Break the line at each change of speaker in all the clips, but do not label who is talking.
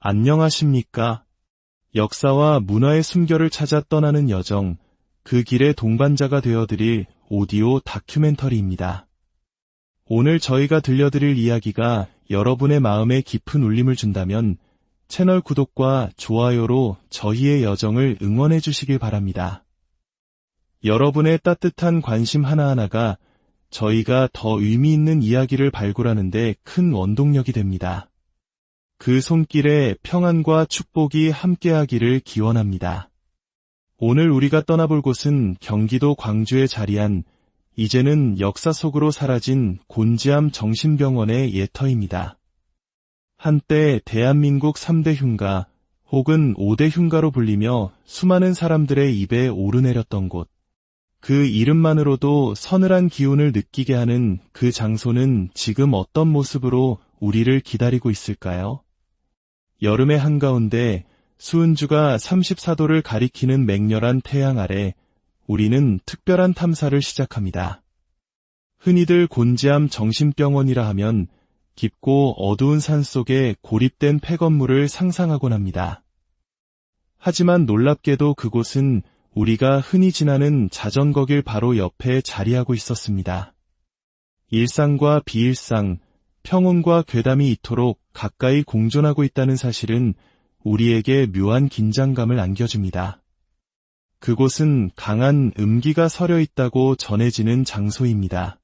안녕하십니까? 역사와 문화의 숨결을 찾아 떠나는 여정, 그 길의 동반자가 되어드릴 오디오 다큐멘터리입니다. 오늘 저희가 들려드릴 이야기가 여러분의 마음에 깊은 울림을 준다면 채널 구독과 좋아요로 저희의 여정을 응원해 주시길 바랍니다. 여러분의 따뜻한 관심 하나하나가 저희가 더 의미 있는 이야기를 발굴하는 데 큰 원동력이 됩니다. 그 손길에 평안과 축복이 함께하기를 기원합니다. 오늘 우리가 떠나볼 곳은 경기도 광주에 자리한 이제는 역사 속으로 사라진 곤지암 정신병원의 예터입니다. 한때 대한민국 3대 흉가 혹은 5대 흉가로 불리며 수많은 사람들의 입에 오르내렸던 곳. 그 이름만으로도 서늘한 기운을 느끼게 하는 그 장소는 지금 어떤 모습으로 우리를 기다리고 있을까요? 여름의 한가운데 수은주가 34도를 가리키는 맹렬한 태양 아래 우리는 특별한 탐사를 시작합니다. 흔히들 곤지암 정신병원이라 하면 깊고 어두운 산 속에 고립된 폐건물을 상상하곤 합니다. 하지만 놀랍게도 그곳은 우리가 흔히 지나는 자전거길 바로 옆에 자리하고 있었습니다. 일상과 비일상, 평온과 괴담이 이토록 가까이 공존하고 있다는 사실은 우리에게 묘한 긴장감을 안겨줍니다. 그곳은 강한 음기가 서려 있다고 전해지는 장소입니다.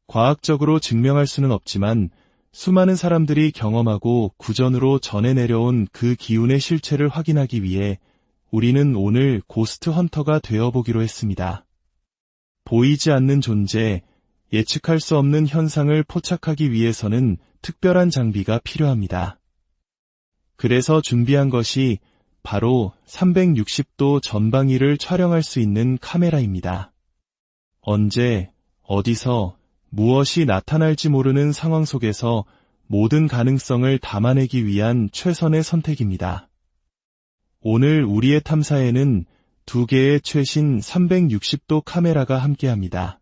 과학적으로 증명할 수는 없지만 수많은 사람들이 경험하고 구전으로 전해 내려온 그 기운의 실체를 확인하기 위해 우리는 오늘 고스트 헌터가 되어보기로 했습니다. 보이지 않는 존재, 예측할 수 없는 현상을 포착하기 위해서는 특별한 장비가 필요합니다. 그래서 준비한 것이 바로 360도 전방위를 촬영할 수 있는 카메라입니다. 언제, 어디서, 무엇이 나타날지 모르는 상황 속에서 모든 가능성을 담아내기 위한 최선의 선택입니다. 오늘 우리의 탐사에는 2개의 최신 360도 카메라가 함께합니다.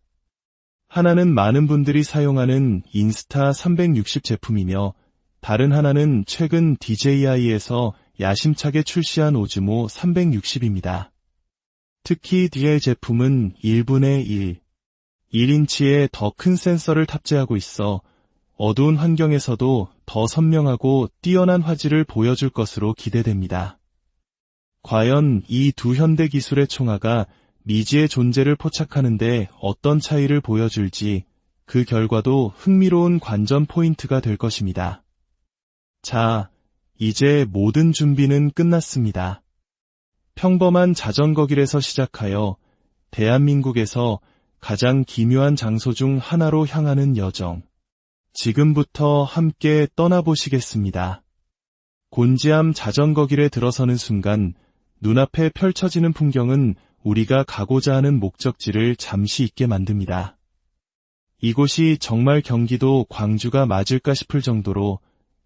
하나는 많은 분들이 사용하는 인스타 360 제품이며 다른 하나는 최근 DJI에서 야심차게 출시한 오즈모 360입니다. 특히 DJI 제품은 1분의 1, 1인치의 더 큰 센서를 탑재하고 있어 어두운 환경에서도 더 선명하고 뛰어난 화질을 보여줄 것으로 기대됩니다. 과연 이 두 현대 기술의 총화가 미지의 존재를 포착하는데 어떤 차이를 보여줄지 그 결과도 흥미로운 관전 포인트가 될 것입니다. 자, 이제 모든 준비는 끝났습니다. 평범한 자전거길에서 시작하여 대한민국에서 가장 기묘한 장소 중 하나로 향하는 여정. 지금부터 함께 떠나보시겠습니다. 곤지암 자전거길에 들어서는 순간 눈앞에 펼쳐지는 풍경은 우리가 가고자 하는 목적지를 잠시 잊게 만듭니다. 이곳이 정말 경기도 광주가 맞을까 싶을 정도로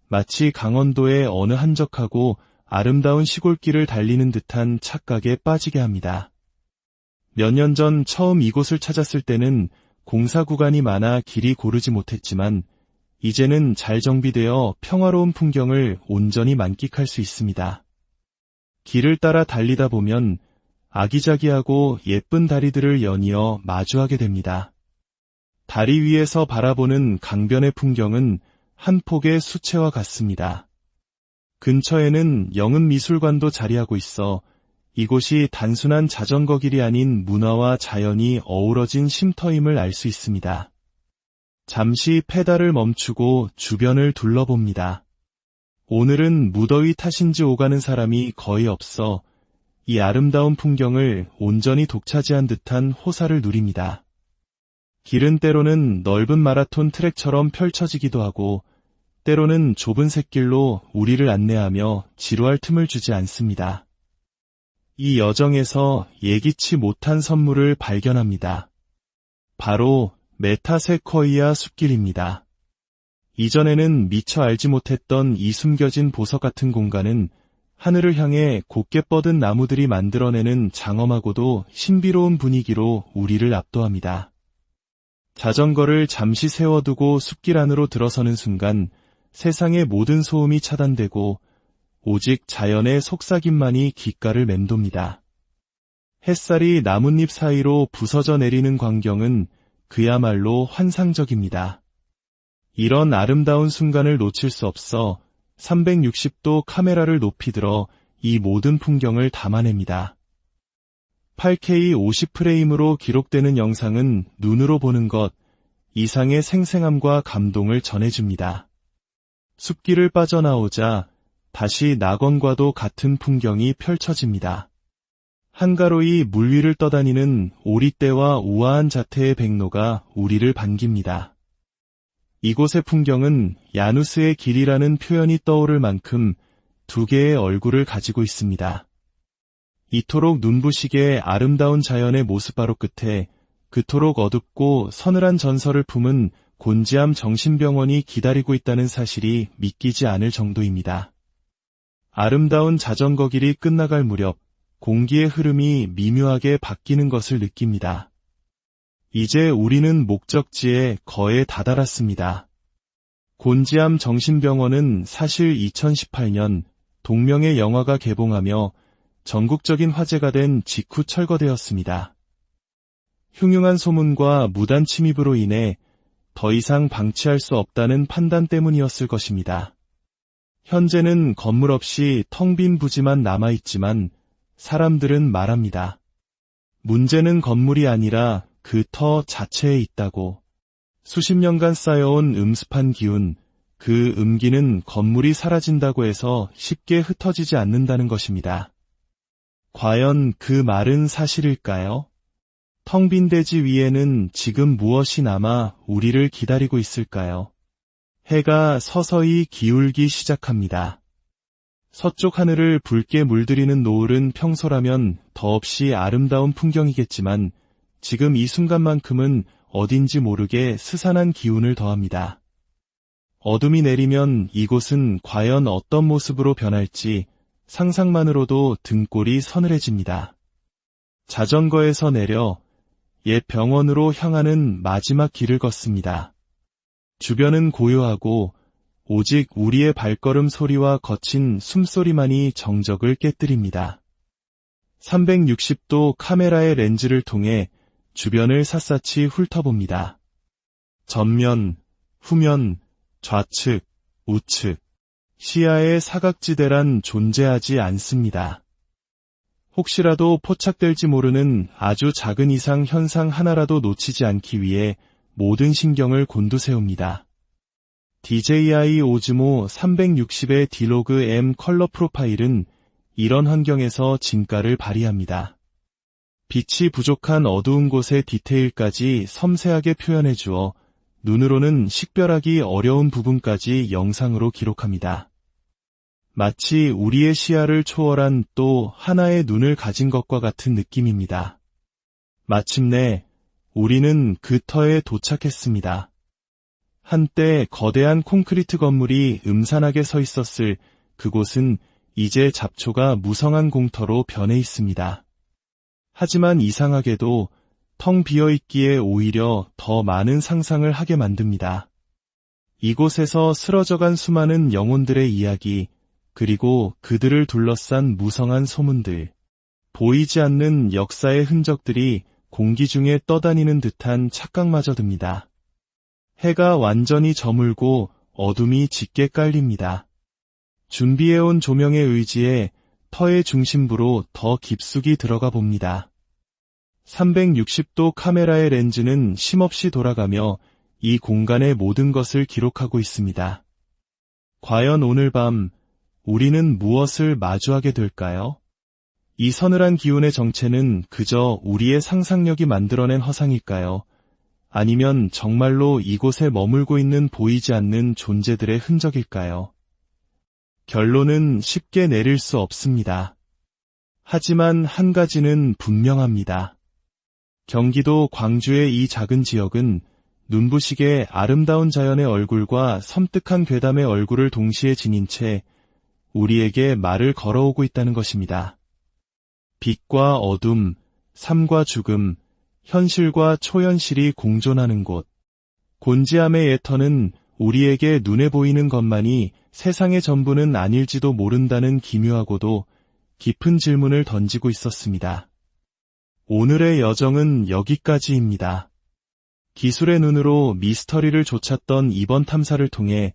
마치 강원도의 어느 한적하고 아름다운 시골길을 달리는 듯한 착각에 빠지게 합니다. 몇 년 전 처음 이곳을 찾았을 때는 공사 구간이 많아 길이 고르지 못했지만 이제는 잘 정비되어 평화로운 풍경을 온전히 만끽할 수 있습니다. 길을 따라 달리다 보면 아기자기하고 예쁜 다리들을 연이어 마주하게 됩니다. 다리 위에서 바라보는 강변의 풍경은 한 폭의 수채화 같습니다. 근처에는 영흥미술관도 자리하고 있어 이곳이 단순한 자전거길이 아닌 문화와 자연이 어우러진 쉼터임을 알 수 있습니다. 잠시 페달을 멈추고 주변을 둘러봅니다. 오늘은 무더위 탓인지 오가는 사람이 거의 없어 이 아름다운 풍경을 온전히 독차지한 듯한 호사를 누립니다. 길은 때로는 넓은 마라톤 트랙처럼 펼쳐지기도 하고 때로는 좁은 샛길로 우리를 안내하며 지루할 틈을 주지 않습니다. 이 여정에서 예기치 못한 선물을 발견합니다. 바로 메타세쿼이아 숲길입니다. 이전에는 미처 알지 못했던 이 숨겨진 보석 같은 공간은 하늘을 향해 곧게 뻗은 나무들이 만들어내는 장엄하고도 신비로운 분위기로 우리를 압도합니다. 자전거를 잠시 세워두고 숲길 안으로 들어서는 순간 세상의 모든 소음이 차단되고 오직 자연의 속삭임만이 귓가를 맴돕니다. 햇살이 나뭇잎 사이로 부서져 내리는 광경은 그야말로 환상적입니다. 이런 아름다운 순간을 놓칠 수 없어 360도 카메라를 높이 들어 이 모든 풍경을 담아냅니다. 8K 50프레임으로 기록되는 영상은 눈으로 보는 것 이상의 생생함과 감동을 전해줍니다. 숲길을 빠져나오자 다시 낙원과도 같은 풍경이 펼쳐집니다. 한가로이 물 위를 떠다니는 오리떼와 우아한 자태의 백로가 우리를 반깁니다. 이곳의 풍경은 야누스의 길이라는 표현이 떠오를 만큼 두 개의 얼굴을 가지고 있습니다. 이토록 눈부시게 아름다운 자연의 모습바로 끝에 그토록 어둡고 서늘한 전설을 품은 곤지암 정신병원이 기다리고 있다는 사실이 믿기지 않을 정도입니다. 아름다운 자전거 길이 끝나갈 무렵 공기의 흐름이 미묘하게 바뀌는 것을 느낍니다. 이제 우리는 목적지에 거의 다다랐습니다. 곤지암 정신병원은 사실 2018년 동명의 영화가 개봉하며 전국적인 화제가 된 직후 철거되었습니다. 흉흉한 소문과 무단 침입으로 인해 더 이상 방치할 수 없다는 판단 때문이었을 것입니다. 현재는 건물 없이 텅 빈 부지만 남아있지만 사람들은 말합니다. 문제는 건물이 아니라 그 터 자체에 있다고. 수십 년간 쌓여온 음습한 기운, 그 음기는 건물이 사라진다고 해서 쉽게 흩어지지 않는다는 것입니다. 과연 그 말은 사실일까요? 텅 빈 대지 위에는 지금 무엇이 남아 우리를 기다리고 있을까요? 해가 서서히 기울기 시작합니다. 서쪽 하늘을 붉게 물들이는 노을은 평소라면 더없이 아름다운 풍경이겠지만 지금 이 순간만큼은 어딘지 모르게 스산한 기운을 더합니다. 어둠이 내리면 이곳은 과연 어떤 모습으로 변할지 상상만으로도 등골이 서늘해집니다. 자전거에서 내려 옛 병원으로 향하는 마지막 길을 걷습니다. 주변은 고요하고 오직 우리의 발걸음 소리와 거친 숨소리만이 정적을 깨뜨립니다. 360도 카메라의 렌즈를 통해 주변을 샅샅이 훑어봅니다. 전면, 후면, 좌측, 우측, 시야의 사각지대란 존재하지 않습니다. 혹시라도 포착될지 모르는 아주 작은 이상 현상 하나라도 놓치지 않기 위해 모든 신경을 곤두세웁니다. DJI 오즈모 360의 D-Log M 컬러 프로파일은 이런 환경에서 진가를 발휘합니다. 빛이 부족한 어두운 곳의 디테일까지 섬세하게 표현해주어 눈으로는 식별하기 어려운 부분까지 영상으로 기록합니다. 마치 우리의 시야를 초월한 또 하나의 눈을 가진 것과 같은 느낌입니다. 마침내 우리는 그 터에 도착했습니다. 한때 거대한 콘크리트 건물이 음산하게 서 있었을 그곳은 이제 잡초가 무성한 공터로 변해 있습니다. 하지만 이상하게도 텅 비어있기에 오히려 더 많은 상상을 하게 만듭니다. 이곳에서 쓰러져간 수많은 영혼들의 이야기, 그리고 그들을 둘러싼 무성한 소문들, 보이지 않는 역사의 흔적들이 공기 중에 떠다니는 듯한 착각마저 듭니다. 해가 완전히 저물고 어둠이 짙게 깔립니다. 준비해온 조명의 의지에 터의 중심부로 더 깊숙이 들어가 봅니다. 360도 카메라의 렌즈는 쉼없이 돌아가며 이 공간의 모든 것을 기록하고 있습니다. 과연 오늘 밤 우리는 무엇을 마주하게 될까요? 이 서늘한 기운의 정체는 그저 우리의 상상력이 만들어낸 허상일까요? 아니면 정말로 이곳에 머물고 있는 보이지 않는 존재들의 흔적일까요? 결론은 쉽게 내릴 수 없습니다. 하지만 한 가지는 분명합니다. 경기도 광주의 이 작은 지역은 눈부시게 아름다운 자연의 얼굴과 섬뜩한 괴담의 얼굴을 동시에 지닌 채 우리에게 말을 걸어오고 있다는 것입니다. 빛과 어둠, 삶과 죽음, 현실과 초현실이 공존하는 곳. 곤지암의 옛터는 우리에게 눈에 보이는 것만이 세상의 전부는 아닐지도 모른다는 기묘하고도 깊은 질문을 던지고 있었습니다. 오늘의 여정은 여기까지입니다. 기술의 눈으로 미스터리를 좇았던 이번 탐사를 통해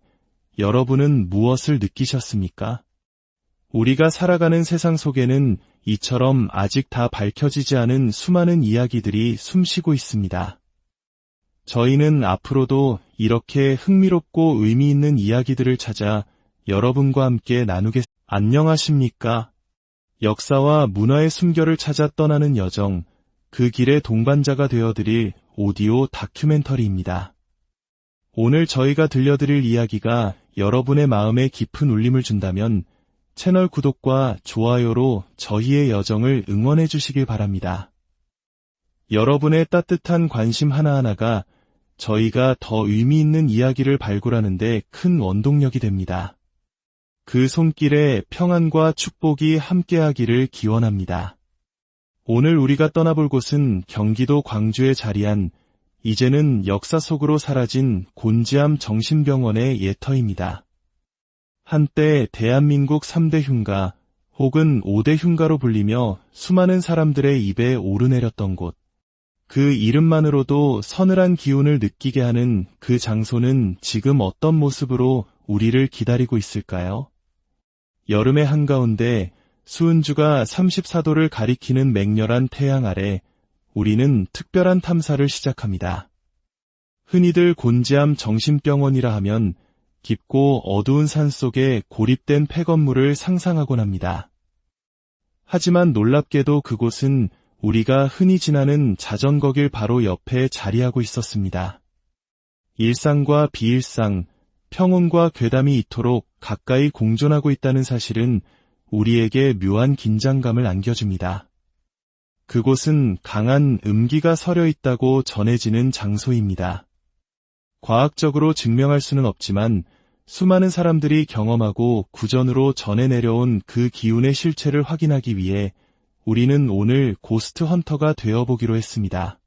여러분은 무엇을 느끼셨습니까? 우리가 살아가는 세상 속에는 이처럼 아직 다 밝혀지지 않은 수많은 이야기들이 숨쉬고 있습니다. 저희는 앞으로도 이렇게 흥미롭고 의미 있는 이야기들을 찾아 여러분과 함께 나누겠습니다. 안녕하십니까? 역사와 문화의 숨결을 찾아 떠나는 여정, 그 길의 동반자가 되어드릴 오디오 다큐멘터리입니다. 오늘 저희가 들려드릴 이야기가 여러분의 마음에 깊은 울림을 준다면 채널 구독과 좋아요로 저희의 여정을 응원해 주시길 바랍니다. 여러분의 따뜻한 관심 하나하나가 저희가 더 의미 있는 이야기를 발굴하는 데 큰 원동력이 됩니다. 그 손길에 평안과 축복이 함께하기를 기원합니다. 오늘 우리가 떠나볼 곳은 경기도 광주에 자리한 이제는 역사 속으로 사라진 곤지암 정신병원의 예터입니다. 한때 대한민국 3대 흉가 혹은 5대 흉가로 불리며 수많은 사람들의 입에 오르내렸던 곳. 그 이름만으로도 서늘한 기운을 느끼게 하는 그 장소는 지금 어떤 모습으로 우리를 기다리고 있을까요? 여름의 한가운데 수은주가 34도를 가리키는 맹렬한 태양 아래 우리는 특별한 탐사를 시작합니다. 흔히들 곤지암 정신병원이라 하면 깊고 어두운 산속에 고립된 폐건물을 상상하곤 합니다. 하지만 놀랍게도 그곳은 우리가 흔히 지나는 자전거길 바로 옆에 자리하고 있었습니다. 일상과 비일상, 평온과 괴담이 이토록 가까이 공존하고 있다는 사실은 우리에게 묘한 긴장감을 안겨줍니다. 그곳은 강한 음기가 서려 있다고 전해지는 장소입니다. 과학적으로 증명할 수는 없지만 수많은 사람들이 경험하고 구전으로 전해 내려온 그 기운의 실체를 확인하기 위해 우리는 오늘 고스트 헌터가 되어보기로 했습니다.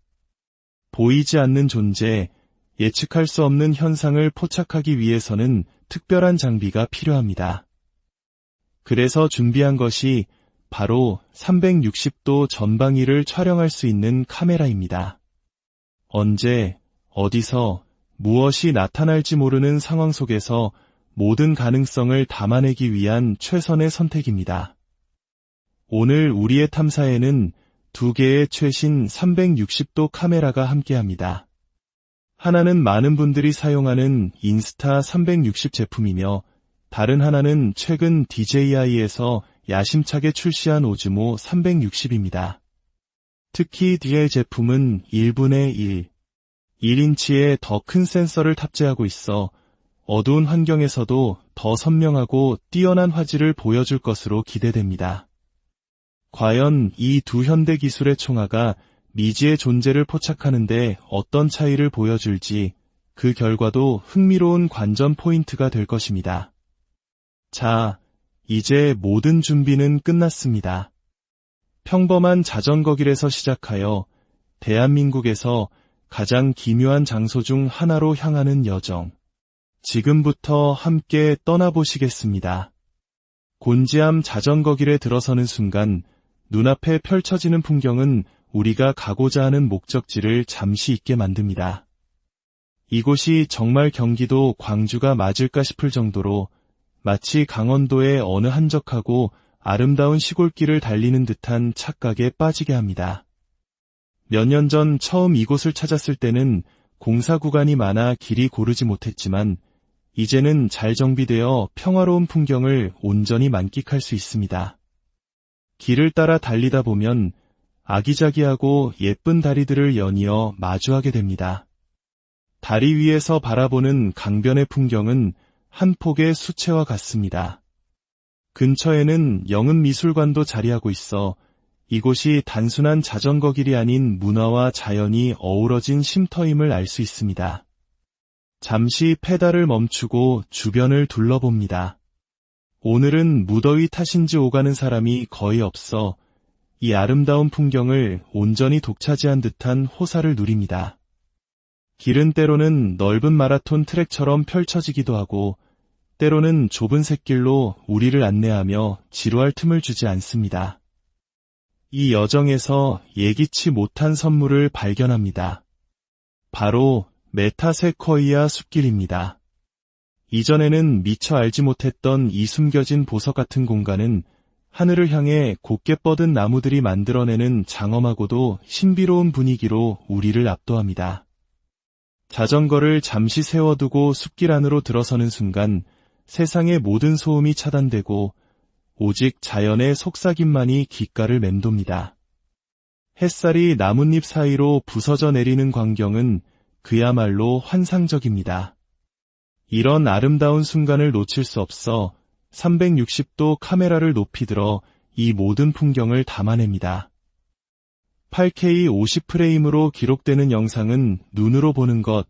보이지 않는 존재, 예측할 수 없는 현상을 포착하기 위해서는 특별한 장비가 필요합니다. 그래서 준비한 것이 바로 360도 전방위를 촬영할 수 있는 카메라입니다. 언제, 어디서, 무엇이 나타날지 모르는 상황 속에서 모든 가능성을 담아내기 위한 최선의 선택입니다. 오늘 우리의 탐사에는 2개의 최신 360도 카메라가 함께합니다. 하나는 많은 분들이 사용하는 인스타 360 제품이며 다른 하나는 최근 DJI에서 야심차게 출시한 오즈모 360입니다. 특히 DJI 제품은 1분의 1인치의 더 큰 센서를 탑재하고 있어 어두운 환경에서도 더 선명하고 뛰어난 화질을 보여줄 것으로 기대됩니다. 과연 이 두 현대 기술의 총화가 미지의 존재를 포착하는데 어떤 차이를 보여줄지 그 결과도 흥미로운 관전 포인트가 될 것입니다. 자, 이제 모든 준비는 끝났습니다. 평범한 자전거길에서 시작하여 대한민국에서 가장 기묘한 장소 중 하나로 향하는 여정. 지금부터 함께 떠나보시겠습니다. 곤지암 자전거길에 들어서는 순간 눈앞에 펼쳐지는 풍경은 우리가 가고자 하는 목적지를 잠시 잊게 만듭니다. 이곳이 정말 경기도 광주가 맞을까 싶을 정도로 마치 강원도의 어느 한적하고 아름다운 시골길을 달리는 듯한 착각에 빠지게 합니다. 몇 년 전 처음 이곳을 찾았을 때는 공사 구간이 많아 길이 고르지 못했지만 이제는 잘 정비되어 평화로운 풍경을 온전히 만끽할 수 있습니다. 길을 따라 달리다 보면 아기자기하고 예쁜 다리들을 연이어 마주하게 됩니다. 다리 위에서 바라보는 강변의 풍경은 한 폭의 수채화 같습니다. 근처에는 영음미술관도 자리하고 있어 이곳이 단순한 자전거길이 아닌 문화와 자연이 어우러진 쉼터임을 알 수 있습니다. 잠시 페달을 멈추고 주변을 둘러봅니다. 오늘은 무더위 탓인지 오가는 사람이 거의 없어 이 아름다운 풍경을 온전히 독차지한 듯한 호사를 누립니다. 길은 때로는 넓은 마라톤 트랙처럼 펼쳐지기도 하고 때로는 좁은 샛길로 우리를 안내하며 지루할 틈을 주지 않습니다. 이 여정에서 예기치 못한 선물을 발견합니다. 바로 메타세쿼이아 숲길입니다. 이전에는 미처 알지 못했던 이 숨겨진 보석 같은 공간은 하늘을 향해 곧게 뻗은 나무들이 만들어내는 장엄하고도 신비로운 분위기로 우리를 압도합니다. 자전거를 잠시 세워두고 숲길 안으로 들어서는 순간 세상의 모든 소음이 차단되고 오직 자연의 속삭임만이 귓가를 맴돕니다. 햇살이 나뭇잎 사이로 부서져 내리는 광경은 그야말로 환상적입니다. 이런 아름다운 순간을 놓칠 수 없어 360도 카메라를 높이 들어 이 모든 풍경을 담아냅니다. 8K 50프레임으로 기록되는 영상은 눈으로 보는 것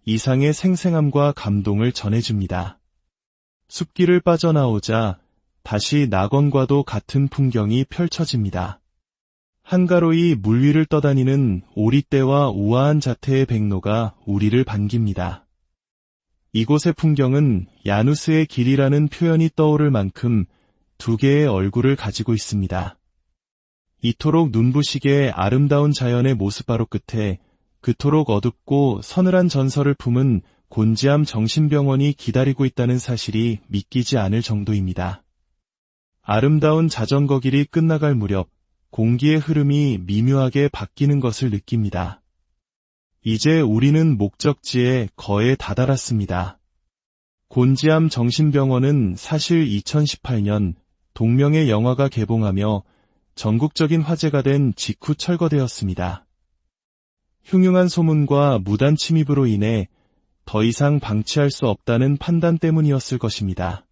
이상의 생생함과 감동을 전해줍니다. 숲길을 빠져나오자 다시 낙원과도 같은 풍경이 펼쳐집니다. 한가로이 물 위를 떠다니는 오리떼와 우아한 자태의 백로가 우리를 반깁니다. 이곳의 풍경은 야누스의 길이라는 표현이 떠오를 만큼 두 개의 얼굴을 가지고 있습니다. 이토록 눈부시게 아름다운 자연의 모습바로 끝에 그토록 어둡고 서늘한 전설을 품은 곤지암 정신병원이 기다리고 있다는 사실이 믿기지 않을 정도입니다. 아름다운 자전거 길이 끝나갈 무렵 공기의 흐름이 미묘하게 바뀌는 것을 느낍니다. 이제 우리는 목적지에 거의 다다랐습니다. 곤지암 정신병원은 사실 2018년 동명의 영화가 개봉하며 전국적인 화제가 된 직후 철거되었습니다. 흉흉한 소문과 무단 침입으로 인해 더 이상 방치할 수 없다는 판단 때문이었을 것입니다.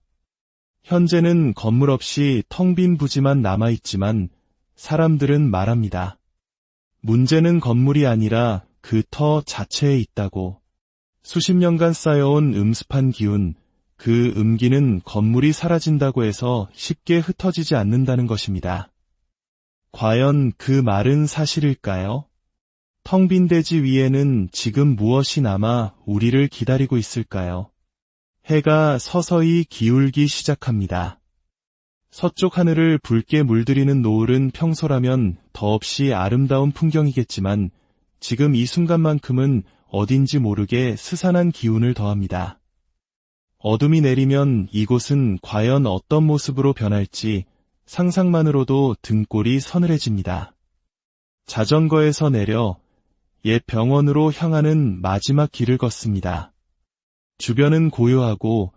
현재는 건물 없이 텅 빈 부지만 남아있지만 사람들은 말합니다. 문제는 건물이 아니라 그 터 자체에 있다고. 수십 년간 쌓여온 음습한 기운, 그 음기는 건물이 사라진다고 해서 쉽게 흩어지지 않는다는 것입니다. 과연 그 말은 사실일까요? 텅 빈 대지 위에는 지금 무엇이 남아 우리를 기다리고 있을까요? 해가 서서히 기울기 시작합니다. 서쪽 하늘을 붉게 물들이는 노을은 평소라면 더없이 아름다운 풍경이겠지만 지금 이 순간만큼은 어딘지 모르게 스산한 기운을 더합니다. 어둠이 내리면 이곳은 과연 어떤 모습으로 변할지 상상만으로도 등골이 서늘해집니다. 자전거에서 내려 옛 병원으로 향하는 마지막 길을 걷습니다. 주변은 고요하고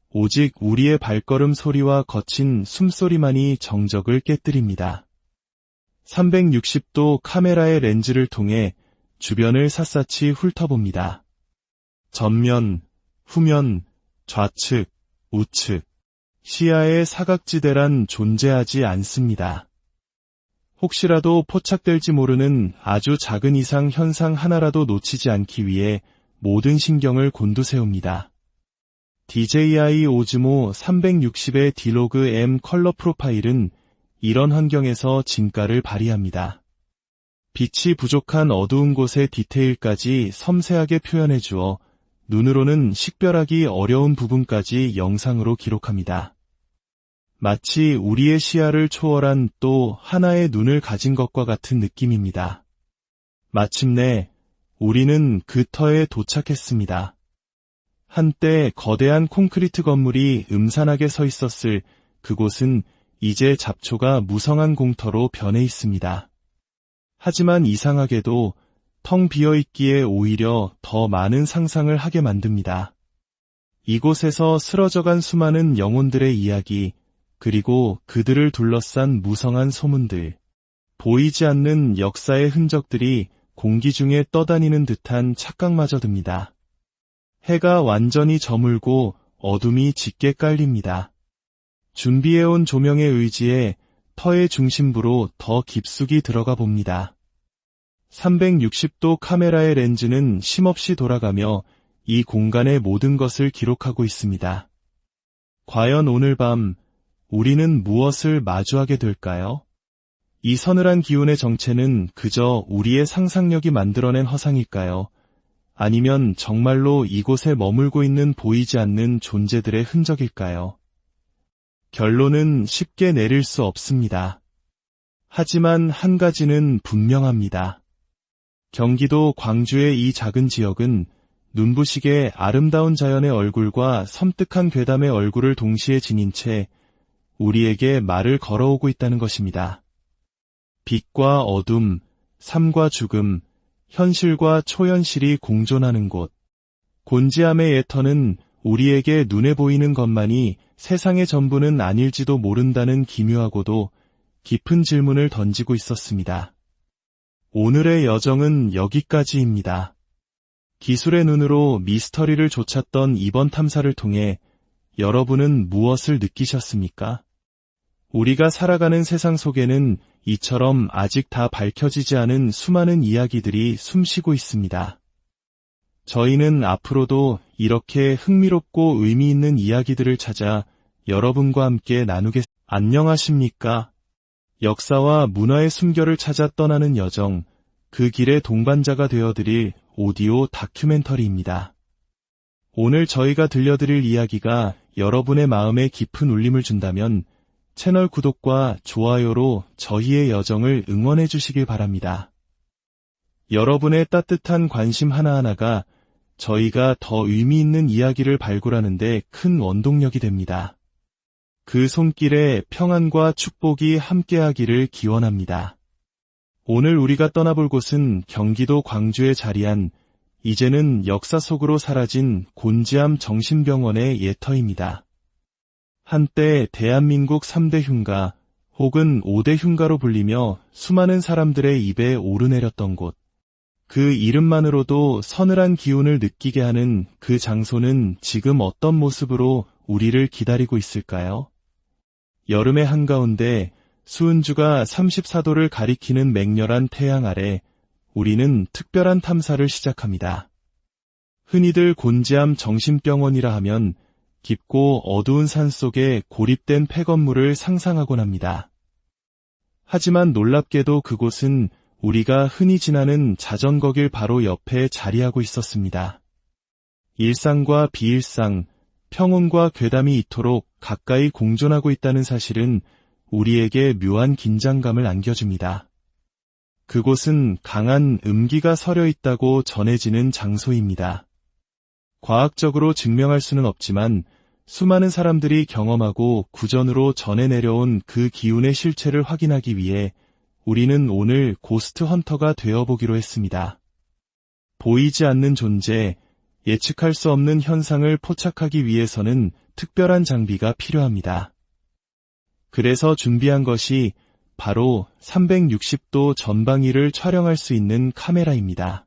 오직 우리의 발걸음 소리와 거친 숨소리만이 정적을 깨뜨립니다. 360도 카메라의 렌즈를 통해 주변을 샅샅이 훑어봅니다. 전면, 후면, 좌측, 우측, 시야의 사각지대란 존재하지 않습니다. 혹시라도 포착될지 모르는 아주 작은 이상 현상 하나라도 놓치지 않기 위해 모든 신경을 곤두세웁니다. DJI 오즈모 360의 디로그 M 컬러 프로파일은 이런 환경에서 진가를 발휘합니다. 빛이 부족한 어두운 곳의 디테일까지 섬세하게 표현해 주어 눈으로는 식별하기 어려운 부분까지 영상으로 기록합니다. 마치 우리의 시야를 초월한 또 하나의 눈을 가진 것과 같은 느낌입니다. 마침내 우리는 그 터에 도착했습니다. 한때 거대한 콘크리트 건물이 음산하게 서 있었을 그곳은 이제 잡초가 무성한 공터로 변해 있습니다. 하지만 이상하게도 텅 비어있기에 오히려 더 많은 상상을 하게 만듭니다. 이곳에서 쓰러져간 수많은 영혼들의 이야기, 그리고 그들을 둘러싼 무성한 소문들, 보이지 않는 역사의 흔적들이 공기 중에 떠다니는 듯한 착각마저 듭니다. 해가 완전히 저물고 어둠이 짙게 깔립니다. 준비해온 조명에 의지해 터의 중심부로 더 깊숙이 들어가 봅니다. 360도 카메라의 렌즈는 쉼없이 돌아가며 이 공간의 모든 것을 기록하고 있습니다. 과연 오늘 밤 우리는 무엇을 마주하게 될까요? 이 서늘한 기운의 정체는 그저 우리의 상상력이 만들어낸 허상일까요? 아니면 정말로 이곳에 머물고 있는 보이지 않는 존재들의 흔적일까요? 결론은 쉽게 내릴 수 없습니다. 하지만 한 가지는 분명합니다. 경기도 광주의 이 작은 지역은 눈부시게 아름다운 자연의 얼굴과 섬뜩한 괴담의 얼굴을 동시에 지닌 채 우리에게 말을 걸어오고 있다는 것입니다. 빛과 어둠, 삶과 죽음, 현실과 초현실이 공존하는 곳. 곤지암의 예터는 우리에게 눈에 보이는 것만이 세상의 전부는 아닐지도 모른다는 기묘하고도 깊은 질문을 던지고 있었습니다. 오늘의 여정은 여기까지입니다. 기술의 눈으로 미스터리를 좇았던 이번 탐사를 통해 여러분은 무엇을 느끼셨습니까? 우리가 살아가는 세상 속에는 이처럼 아직 다 밝혀지지 않은 수많은 이야기들이 숨쉬고 있습니다. 저희는 앞으로도 이렇게 흥미롭고 의미 있는 이야기들을 찾아 여러분과 함께 나누겠습니다. 안녕하십니까? 역사와 문화의 숨결을 찾아 떠나는 여정, 그 길의 동반자가 되어드릴 오디오 다큐멘터리입니다. 오늘 저희가 들려드릴 이야기가 여러분의 마음에 깊은 울림을 준다면 채널 구독과 좋아요로 저희의 여정을 응원해 주시길 바랍니다. 여러분의 따뜻한 관심 하나하나가 저희가 더 의미 있는 이야기를 발굴하는 데 큰 원동력이 됩니다. 그 손길에 평안과 축복이 함께하기를 기원합니다. 오늘 우리가 떠나볼 곳은 경기도 광주에 자리한 이제는 역사 속으로 사라진 곤지암 정신병원의 예터입니다. 한때 대한민국 3대 흉가 혹은 5대 흉가로 불리며 수많은 사람들의 입에 오르내렸던 곳. 그 이름만으로도 서늘한 기운을 느끼게 하는 그 장소는 지금 어떤 모습으로 우리를 기다리고 있을까요? 여름의 한가운데 수은주가 34도를 가리키는 맹렬한 태양 아래 우리는 특별한 탐사를 시작합니다. 흔히들 곤지암 정신병원이라 하면 깊고 어두운 산속에 고립된 폐건물을 상상하곤 합니다. 하지만 놀랍게도 그곳은 우리가 흔히 지나는 자전거길 바로 옆에 자리하고 있었습니다. 일상과 비일상, 평온과 괴담이 이토록 가까이 공존하고 있다는 사실은 우리에게 묘한 긴장감을 안겨줍니다. 그곳은 강한 음기가 서려 있다고 전해지는 장소입니다. 과학적으로 증명할 수는 없지만 수많은 사람들이 경험하고 구전으로 전해 내려온 그 기운의 실체를 확인하기 위해 우리는 오늘 고스트 헌터가 되어보기로 했습니다. 보이지 않는 존재, 예측할 수 없는 현상을 포착하기 위해서는 특별한 장비가 필요합니다. 그래서 준비한 것이 바로 360도 전방위를 촬영할 수 있는 카메라입니다.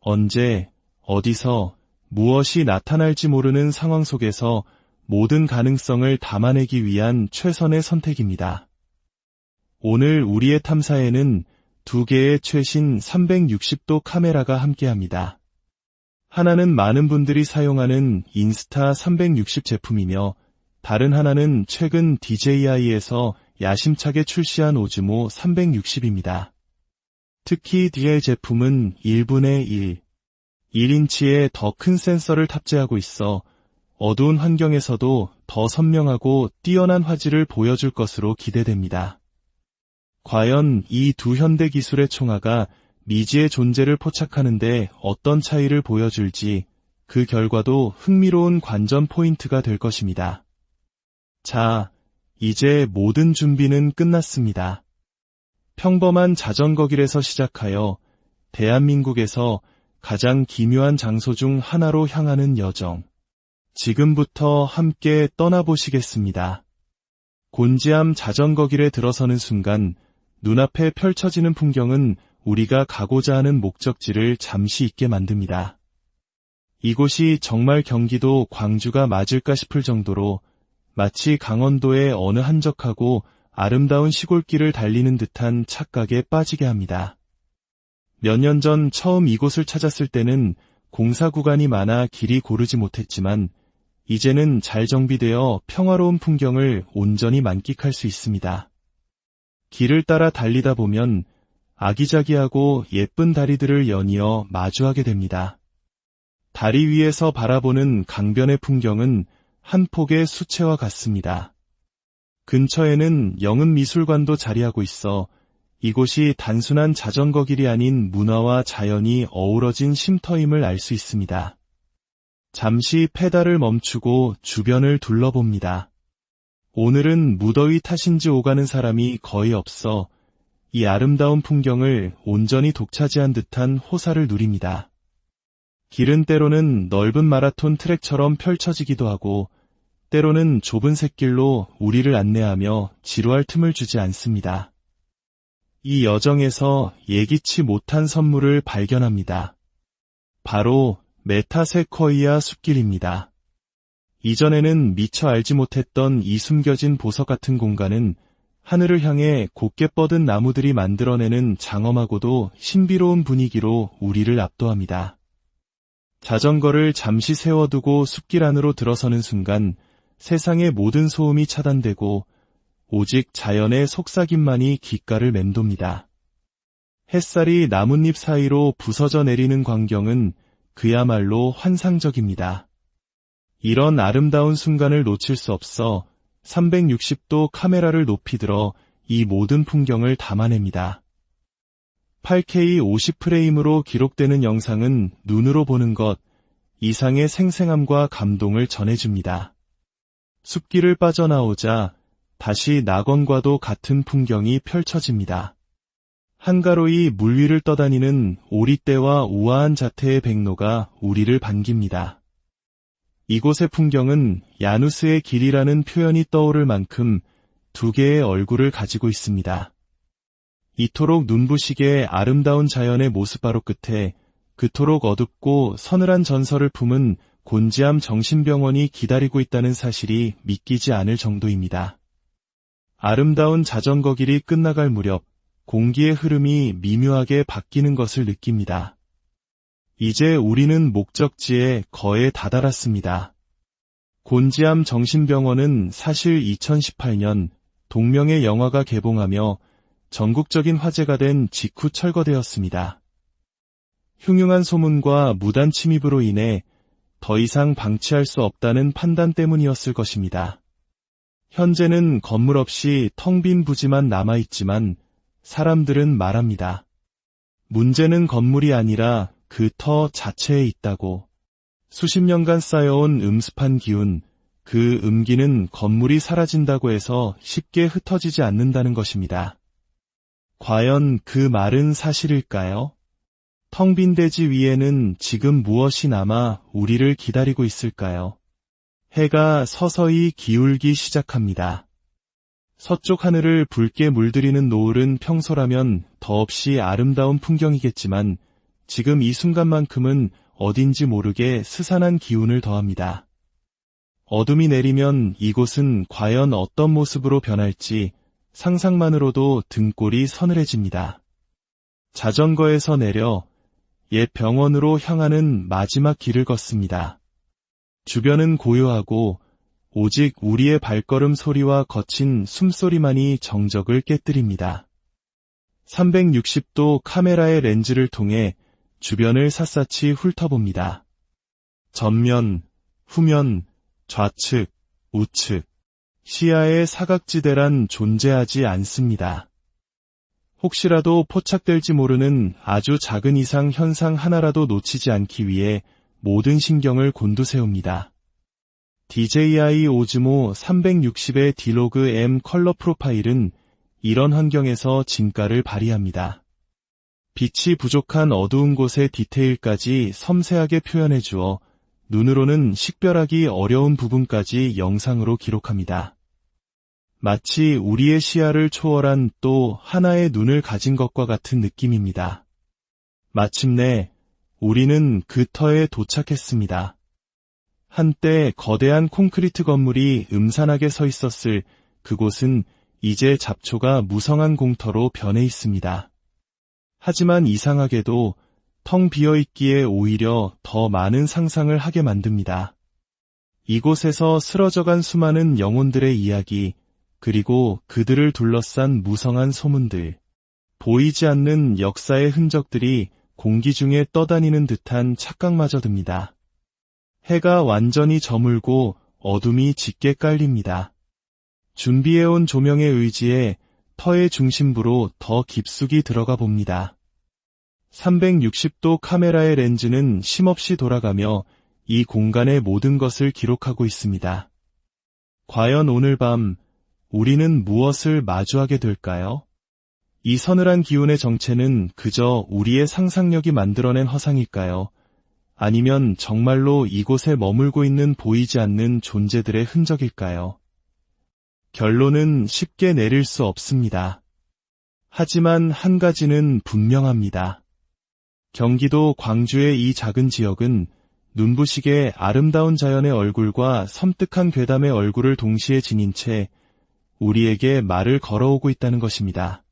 언제, 어디서, 무엇이 나타날지 모르는 상황 속에서 모든 가능성을 담아내기 위한 최선의 선택입니다. 오늘 우리의 탐사에는 2개의 최신 360도 카메라가 함께합니다. 하나는 많은 분들이 사용하는 인스타 360 제품이며 다른 하나는 최근 DJI에서 야심차게 출시한 오즈모 360입니다. 특히 DJI 제품은 1분의 1, 1인치의 더 큰 센서를 탑재하고 있어 어두운 환경에서도 더 선명하고 뛰어난 화질을 보여줄 것으로 기대됩니다. 과연 이 두 현대 기술의 총화가 미지의 존재를 포착하는데 어떤 차이를 보여줄지 그 결과도 흥미로운 관전 포인트가 될 것입니다. 자, 이제 모든 준비는 끝났습니다. 평범한 자전거길에서 시작하여 대한민국에서 가장 기묘한 장소 중 하나로 향하는 여정. 지금부터 함께 떠나보시겠습니다. 곤지암 자전거길에 들어서는 순간 눈앞에 펼쳐지는 풍경은 우리가 가고자 하는 목적지를 잠시 잊게 만듭니다. 이곳이 정말 경기도 광주가 맞을까 싶을 정도로 마치 강원도의 어느 한적하고 아름다운 시골길을 달리는 듯한 착각에 빠지게 합니다. 몇 년 전 처음 이곳을 찾았을 때는 공사 구간이 많아 길이 고르지 못했지만 이제는 잘 정비되어 평화로운 풍경을 온전히 만끽할 수 있습니다. 길을 따라 달리다 보면 아기자기하고 예쁜 다리들을 연이어 마주하게 됩니다. 다리 위에서 바라보는 강변의 풍경은 한 폭의 수채화 같습니다. 근처에는 영흥미술관도 자리하고 있어 이곳이 단순한 자전거 길이 아닌 문화와 자연이 어우러진 쉼터임을 알 수 있습니다. 잠시 페달을 멈추고 주변을 둘러봅니다. 오늘은 무더위 탓인지 오가는 사람이 거의 없어 이 아름다운 풍경을 온전히 독차지한 듯한 호사를 누립니다. 길은 때로는 넓은 마라톤 트랙처럼 펼쳐지기도 하고 때로는 좁은 샛길로 우리를 안내하며 지루할 틈을 주지 않습니다. 이 여정에서 예기치 못한 선물을 발견합니다. 바로 메타세쿼이아 숲길입니다. 이전에는 미처 알지 못했던 이 숨겨진 보석 같은 공간은 하늘을 향해 곧게 뻗은 나무들이 만들어내는 장엄하고도 신비로운 분위기로 우리를 압도합니다. 자전거를 잠시 세워두고 숲길 안으로 들어서는 순간 세상의 모든 소음이 차단되고 오직 자연의 속삭임만이 귓가를 맴돕니다. 햇살이 나뭇잎 사이로 부서져 내리는 광경은 그야말로 환상적입니다. 이런 아름다운 순간을 놓칠 수 없어 360도 카메라를 높이 들어 이 모든 풍경을 담아냅니다. 8K 50프레임으로 기록되는 영상은 눈으로 보는 것 이상의 생생함과 감동을 전해줍니다. 숲길을 빠져나오자 다시 낙원과도 같은 풍경이 펼쳐집니다. 한가로이 물 위를 떠다니는 오리떼와 우아한 자태의 백로가 우리를 반깁니다. 이곳의 풍경은 야누스의 길이라는 표현이 떠오를 만큼 두 개의 얼굴을 가지고 있습니다. 이토록 눈부시게 아름다운 자연의 모습바로 끝에 그토록 어둡고 서늘한 전설을 품은 곤지암 정신병원이 기다리고 있다는 사실이 믿기지 않을 정도입니다. 아름다운 자전거 길이 끝나갈 무렵 공기의 흐름이 미묘하게 바뀌는 것을 느낍니다. 이제 우리는 목적지에 거의 다다랐습니다. 곤지암 정신병원은 사실 2018년 동명의 영화가 개봉하며 전국적인 화제가 된 직후 철거되었습니다. 흉흉한 소문과 무단 침입으로 인해 더 이상 방치할 수 없다는 판단 때문이었을 것입니다. 현재는 건물 없이 텅 빈 부지만 남아있지만 사람들은 말합니다. 문제는 건물이 아니라 그 터 자체에 있다고. 수십 년간 쌓여온 음습한 기운, 그 음기는 건물이 사라진다고 해서 쉽게 흩어지지 않는다는 것입니다. 과연 그 말은 사실일까요? 텅 빈 대지 위에는 지금 무엇이 남아 우리를 기다리고 있을까요? 해가 서서히 기울기 시작합니다. 서쪽 하늘을 붉게 물들이는 노을은 평소라면 더없이 아름다운 풍경이겠지만 지금 이 순간만큼은 어딘지 모르게 스산한 기운을 더합니다. 어둠이 내리면 이곳은 과연 어떤 모습으로 변할지 상상만으로도 등골이 서늘해집니다. 자전거에서 내려 옛 병원으로 향하는 마지막 길을 걷습니다. 주변은 고요하고 오직 우리의 발걸음 소리와 거친 숨소리만이 정적을 깨뜨립니다. 360도 카메라의 렌즈를 통해 주변을 샅샅이 훑어봅니다. 전면, 후면, 좌측, 우측, 시야의 사각지대란 존재하지 않습니다. 혹시라도 포착될지 모르는 아주 작은 이상 현상 하나라도 놓치지 않기 위해 모든 신경을 곤두세웁니다. DJI 오즈모 360의 D-Log M 컬러 프로파일은 이런 환경에서 진가를 발휘합니다. 빛이 부족한 어두운 곳의 디테일까지 섬세하게 표현해주어 눈으로는 식별하기 어려운 부분까지 영상으로 기록합니다. 마치 우리의 시야를 초월한 또 하나의 눈을 가진 것과 같은 느낌입니다. 마침내 우리는 그 터에 도착했습니다. 한때 거대한 콘크리트 건물이 음산하게 서 있었을 그곳은 이제 잡초가 무성한 공터로 변해 있습니다. 하지만 이상하게도 텅 비어있기에 오히려 더 많은 상상을 하게 만듭니다. 이곳에서 쓰러져간 수많은 영혼들의 이야기, 그리고 그들을 둘러싼 무성한 소문들, 보이지 않는 역사의 흔적들이 공기 중에 떠다니는 듯한 착각마저 듭니다. 해가 완전히 저물고 어둠이 짙게 깔립니다. 준비해온 조명에 의지해 터의 중심부로 더 깊숙이 들어가 봅니다. 360도 카메라의 렌즈는 쉼없이 돌아가며 이 공간의 모든 것을 기록하고 있습니다. 과연 오늘 밤 우리는 무엇을 마주하게 될까요? 이 서늘한 기운의 정체는 그저 우리의 상상력이 만들어낸 허상일까요? 아니면 정말로 이곳에 머물고 있는 보이지 않는 존재들의 흔적일까요? 결론은 쉽게 내릴 수 없습니다. 하지만 한 가지는 분명합니다. 경기도 광주의 이 작은 지역은 눈부시게 아름다운 자연의 얼굴과 섬뜩한 괴담의 얼굴을 동시에 지닌 채 우리에게 말을 걸어오고 있다는 것입니다.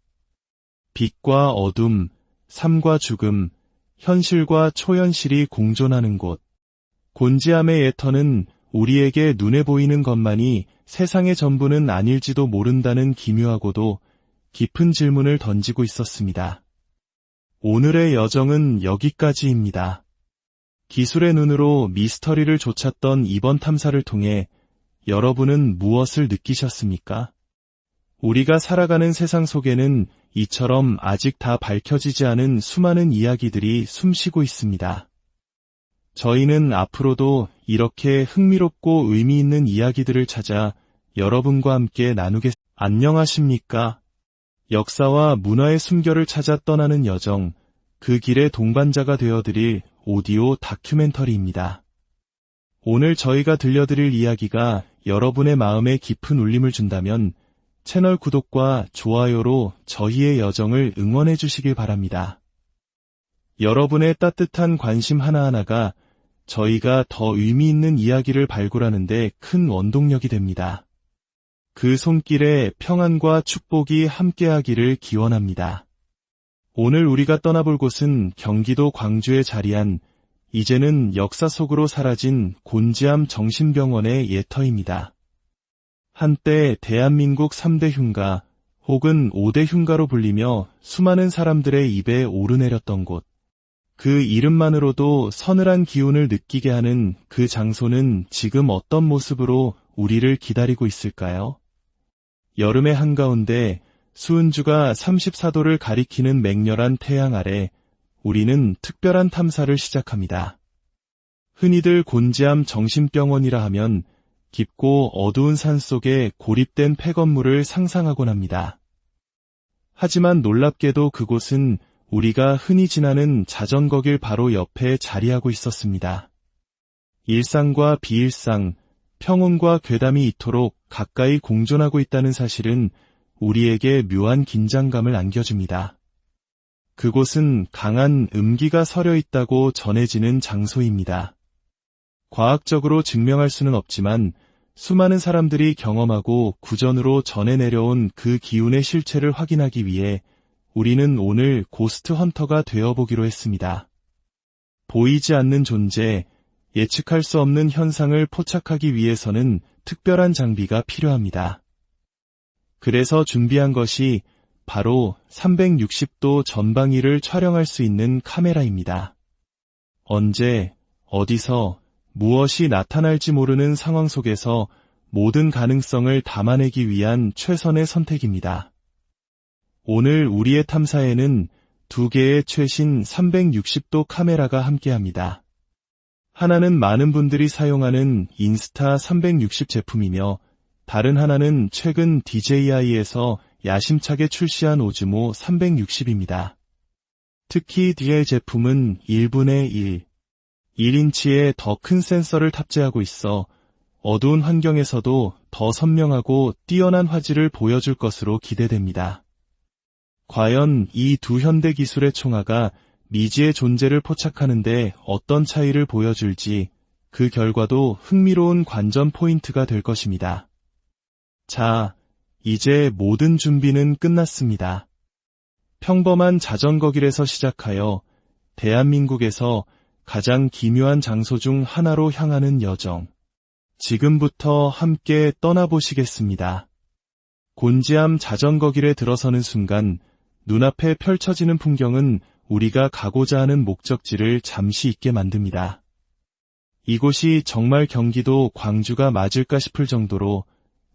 빛과 어둠, 삶과 죽음, 현실과 초현실이 공존하는 곳. 곤지암의 예터는 우리에게 눈에 보이는 것만이 세상의 전부는 아닐지도 모른다는 기묘하고도 깊은 질문을 던지고 있었습니다. 오늘의 여정은 여기까지입니다. 기술의 눈으로 미스터리를 좇았던 이번 탐사를 통해 여러분은 무엇을 느끼셨습니까? 우리가 살아가는 세상 속에는 이처럼 아직 다 밝혀지지 않은 수많은 이야기들이 숨쉬고 있습니다. 저희는 앞으로도 이렇게 흥미롭고 의미 있는 이야기들을 찾아 여러분과 함께 나누겠습니다. 안녕하십니까? 역사와 문화의 숨결을 찾아 떠나는 여정, 그 길의 동반자가 되어드릴 오디오 다큐멘터리입니다. 오늘 저희가 들려드릴 이야기가 여러분의 마음에 깊은 울림을 준다면 채널 구독과 좋아요로 저희의 여정을 응원해 주시길 바랍니다. 여러분의 따뜻한 관심 하나하나가 저희가 더 의미 있는 이야기를 발굴하는 데 큰 원동력이 됩니다. 그 손길에 평안과 축복이 함께하기를 기원합니다. 오늘 우리가 떠나볼 곳은 경기도 광주에 자리한 이제는 역사 속으로 사라진 곤지암 정신병원의 예터입니다. 한때 대한민국 3대 흉가 혹은 5대 흉가로 불리며 수많은 사람들의 입에 오르내렸던 곳. 그 이름만으로도 서늘한 기운을 느끼게 하는 그 장소는 지금 어떤 모습으로 우리를 기다리고 있을까요? 여름의 한가운데 수은주가 34도를 가리키는 맹렬한 태양 아래 우리는 특별한 탐사를 시작합니다. 흔히들 곤지암 정신병원이라 하면 깊고 어두운 산 속에 고립된 폐건물을 상상하곤 합니다. 하지만 놀랍게도 그곳은 우리가 흔히 지나는 자전거길 바로 옆에 자리하고 있었습니다. 일상과 비일상, 평온과 괴담이 이토록 가까이 공존하고 있다는 사실은 우리에게 묘한 긴장감을 안겨줍니다. 그곳은 강한 음기가 서려 있다고 전해지는 장소입니다. 과학적으로 증명할 수는 없지만 수많은 사람들이 경험하고 구전으로 전해 내려온 그 기운의 실체를 확인하기 위해 우리는 오늘 고스트 헌터가 되어보기로 했습니다. 보이지 않는 존재, 예측할 수 없는 현상을 포착하기 위해서는 특별한 장비가 필요합니다. 그래서 준비한 것이 바로 360도 전방위를 촬영할 수 있는 카메라입니다. 언제, 어디서, 무엇이 나타날지 모르는 상황 속에서 모든 가능성을 담아내기 위한 최선의 선택입니다. 오늘 우리의 탐사에는 2개의 최신 360도 카메라가 함께합니다. 하나는 많은 분들이 사용하는 인스타 360 제품이며 다른 하나는 최근 DJI에서 야심차게 출시한 오즈모 360입니다. 특히 DJI 제품은 1분의 1, 1인치의 더 큰 센서를 탑재하고 있어 어두운 환경에서도 더 선명하고 뛰어난 화질을 보여줄 것으로 기대됩니다. 과연 이 두 현대 기술의 총화가 미지의 존재를 포착하는데 어떤 차이를 보여줄지 그 결과도 흥미로운 관전 포인트가 될 것입니다. 자, 이제 모든 준비는 끝났습니다. 평범한 자전거길에서 시작하여 대한민국에서 가장 기묘한 장소 중 하나로 향하는 여정. 지금부터 함께 떠나보시겠습니다. 곤지암 자전거길에 들어서는 순간 눈앞에 펼쳐지는 풍경은 우리가 가고자 하는 목적지를 잠시 잊게 만듭니다. 이곳이 정말 경기도 광주가 맞을까 싶을 정도로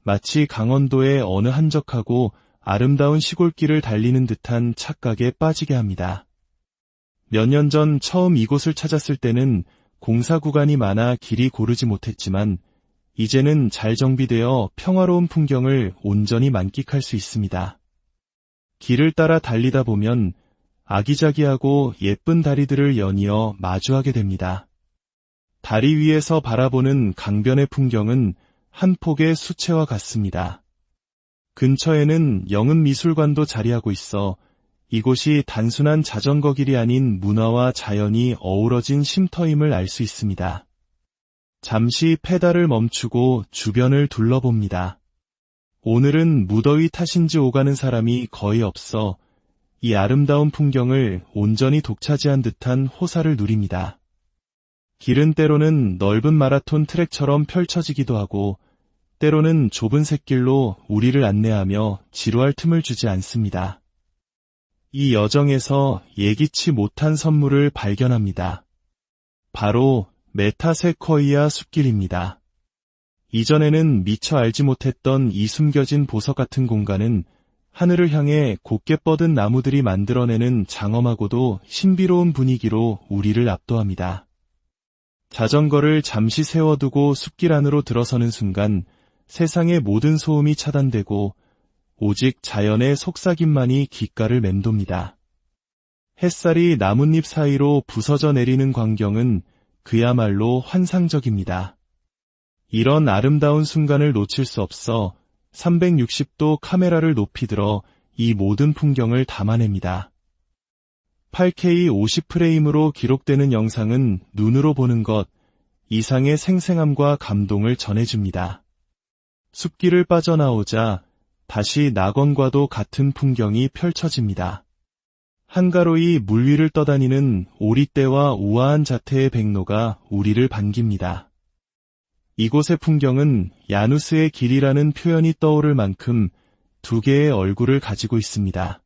마치 강원도의 어느 한적하고 아름다운 시골길을 달리는 듯한 착각에 빠지게 합니다. 몇 년 전 처음 이곳을 찾았을 때는 공사 구간이 많아 길이 고르지 못했지만 이제는 잘 정비되어 평화로운 풍경을 온전히 만끽할 수 있습니다. 길을 따라 달리다 보면 아기자기하고 예쁜 다리들을 연이어 마주하게 됩니다. 다리 위에서 바라보는 강변의 풍경은 한 폭의 수채화 같습니다. 근처에는 영흥미술관도 자리하고 있어 이곳이 단순한 자전거 길이 아닌 문화와 자연이 어우러진 쉼터임을 알 수 있습니다. 잠시 페달을 멈추고 주변을 둘러봅니다. 오늘은 무더위 탓인지 오가는 사람이 거의 없어 이 아름다운 풍경을 온전히 독차지한 듯한 호사를 누립니다. 길은 때로는 넓은 마라톤 트랙처럼 펼쳐지기도 하고 때로는 좁은 샛길로 우리를 안내하며 지루할 틈을 주지 않습니다. 이 여정에서 예기치 못한 선물을 발견합니다. 바로 메타세쿼이아 숲길입니다. 이전에는 미처 알지 못했던 이 숨겨진 보석 같은 공간은 하늘을 향해 곱게 뻗은 나무들이 만들어내는 장엄하고도 신비로운 분위기로 우리를 압도합니다. 자전거를 잠시 세워두고 숲길 안으로 들어서는 순간 세상의 모든 소음이 차단되고 오직 자연의 속삭임만이 귓가를 맴돕니다. 햇살이 나뭇잎 사이로 부서져 내리는 광경은 그야말로 환상적입니다. 이런 아름다운 순간을 놓칠 수 없어 360도 카메라를 높이 들어 이 모든 풍경을 담아냅니다. 8K 50프레임으로 기록되는 영상은 눈으로 보는 것 이상의 생생함과 감동을 전해줍니다. 숲길을 빠져나오자 다시 낙원과도 같은 풍경이 펼쳐집니다. 한가로이 물 위를 떠다니는 오리떼와 우아한 자태의 백로가 우리를 반깁니다. 이곳의 풍경은 야누스의 길이라는 표현이 떠오를 만큼 두 개의 얼굴을 가지고 있습니다.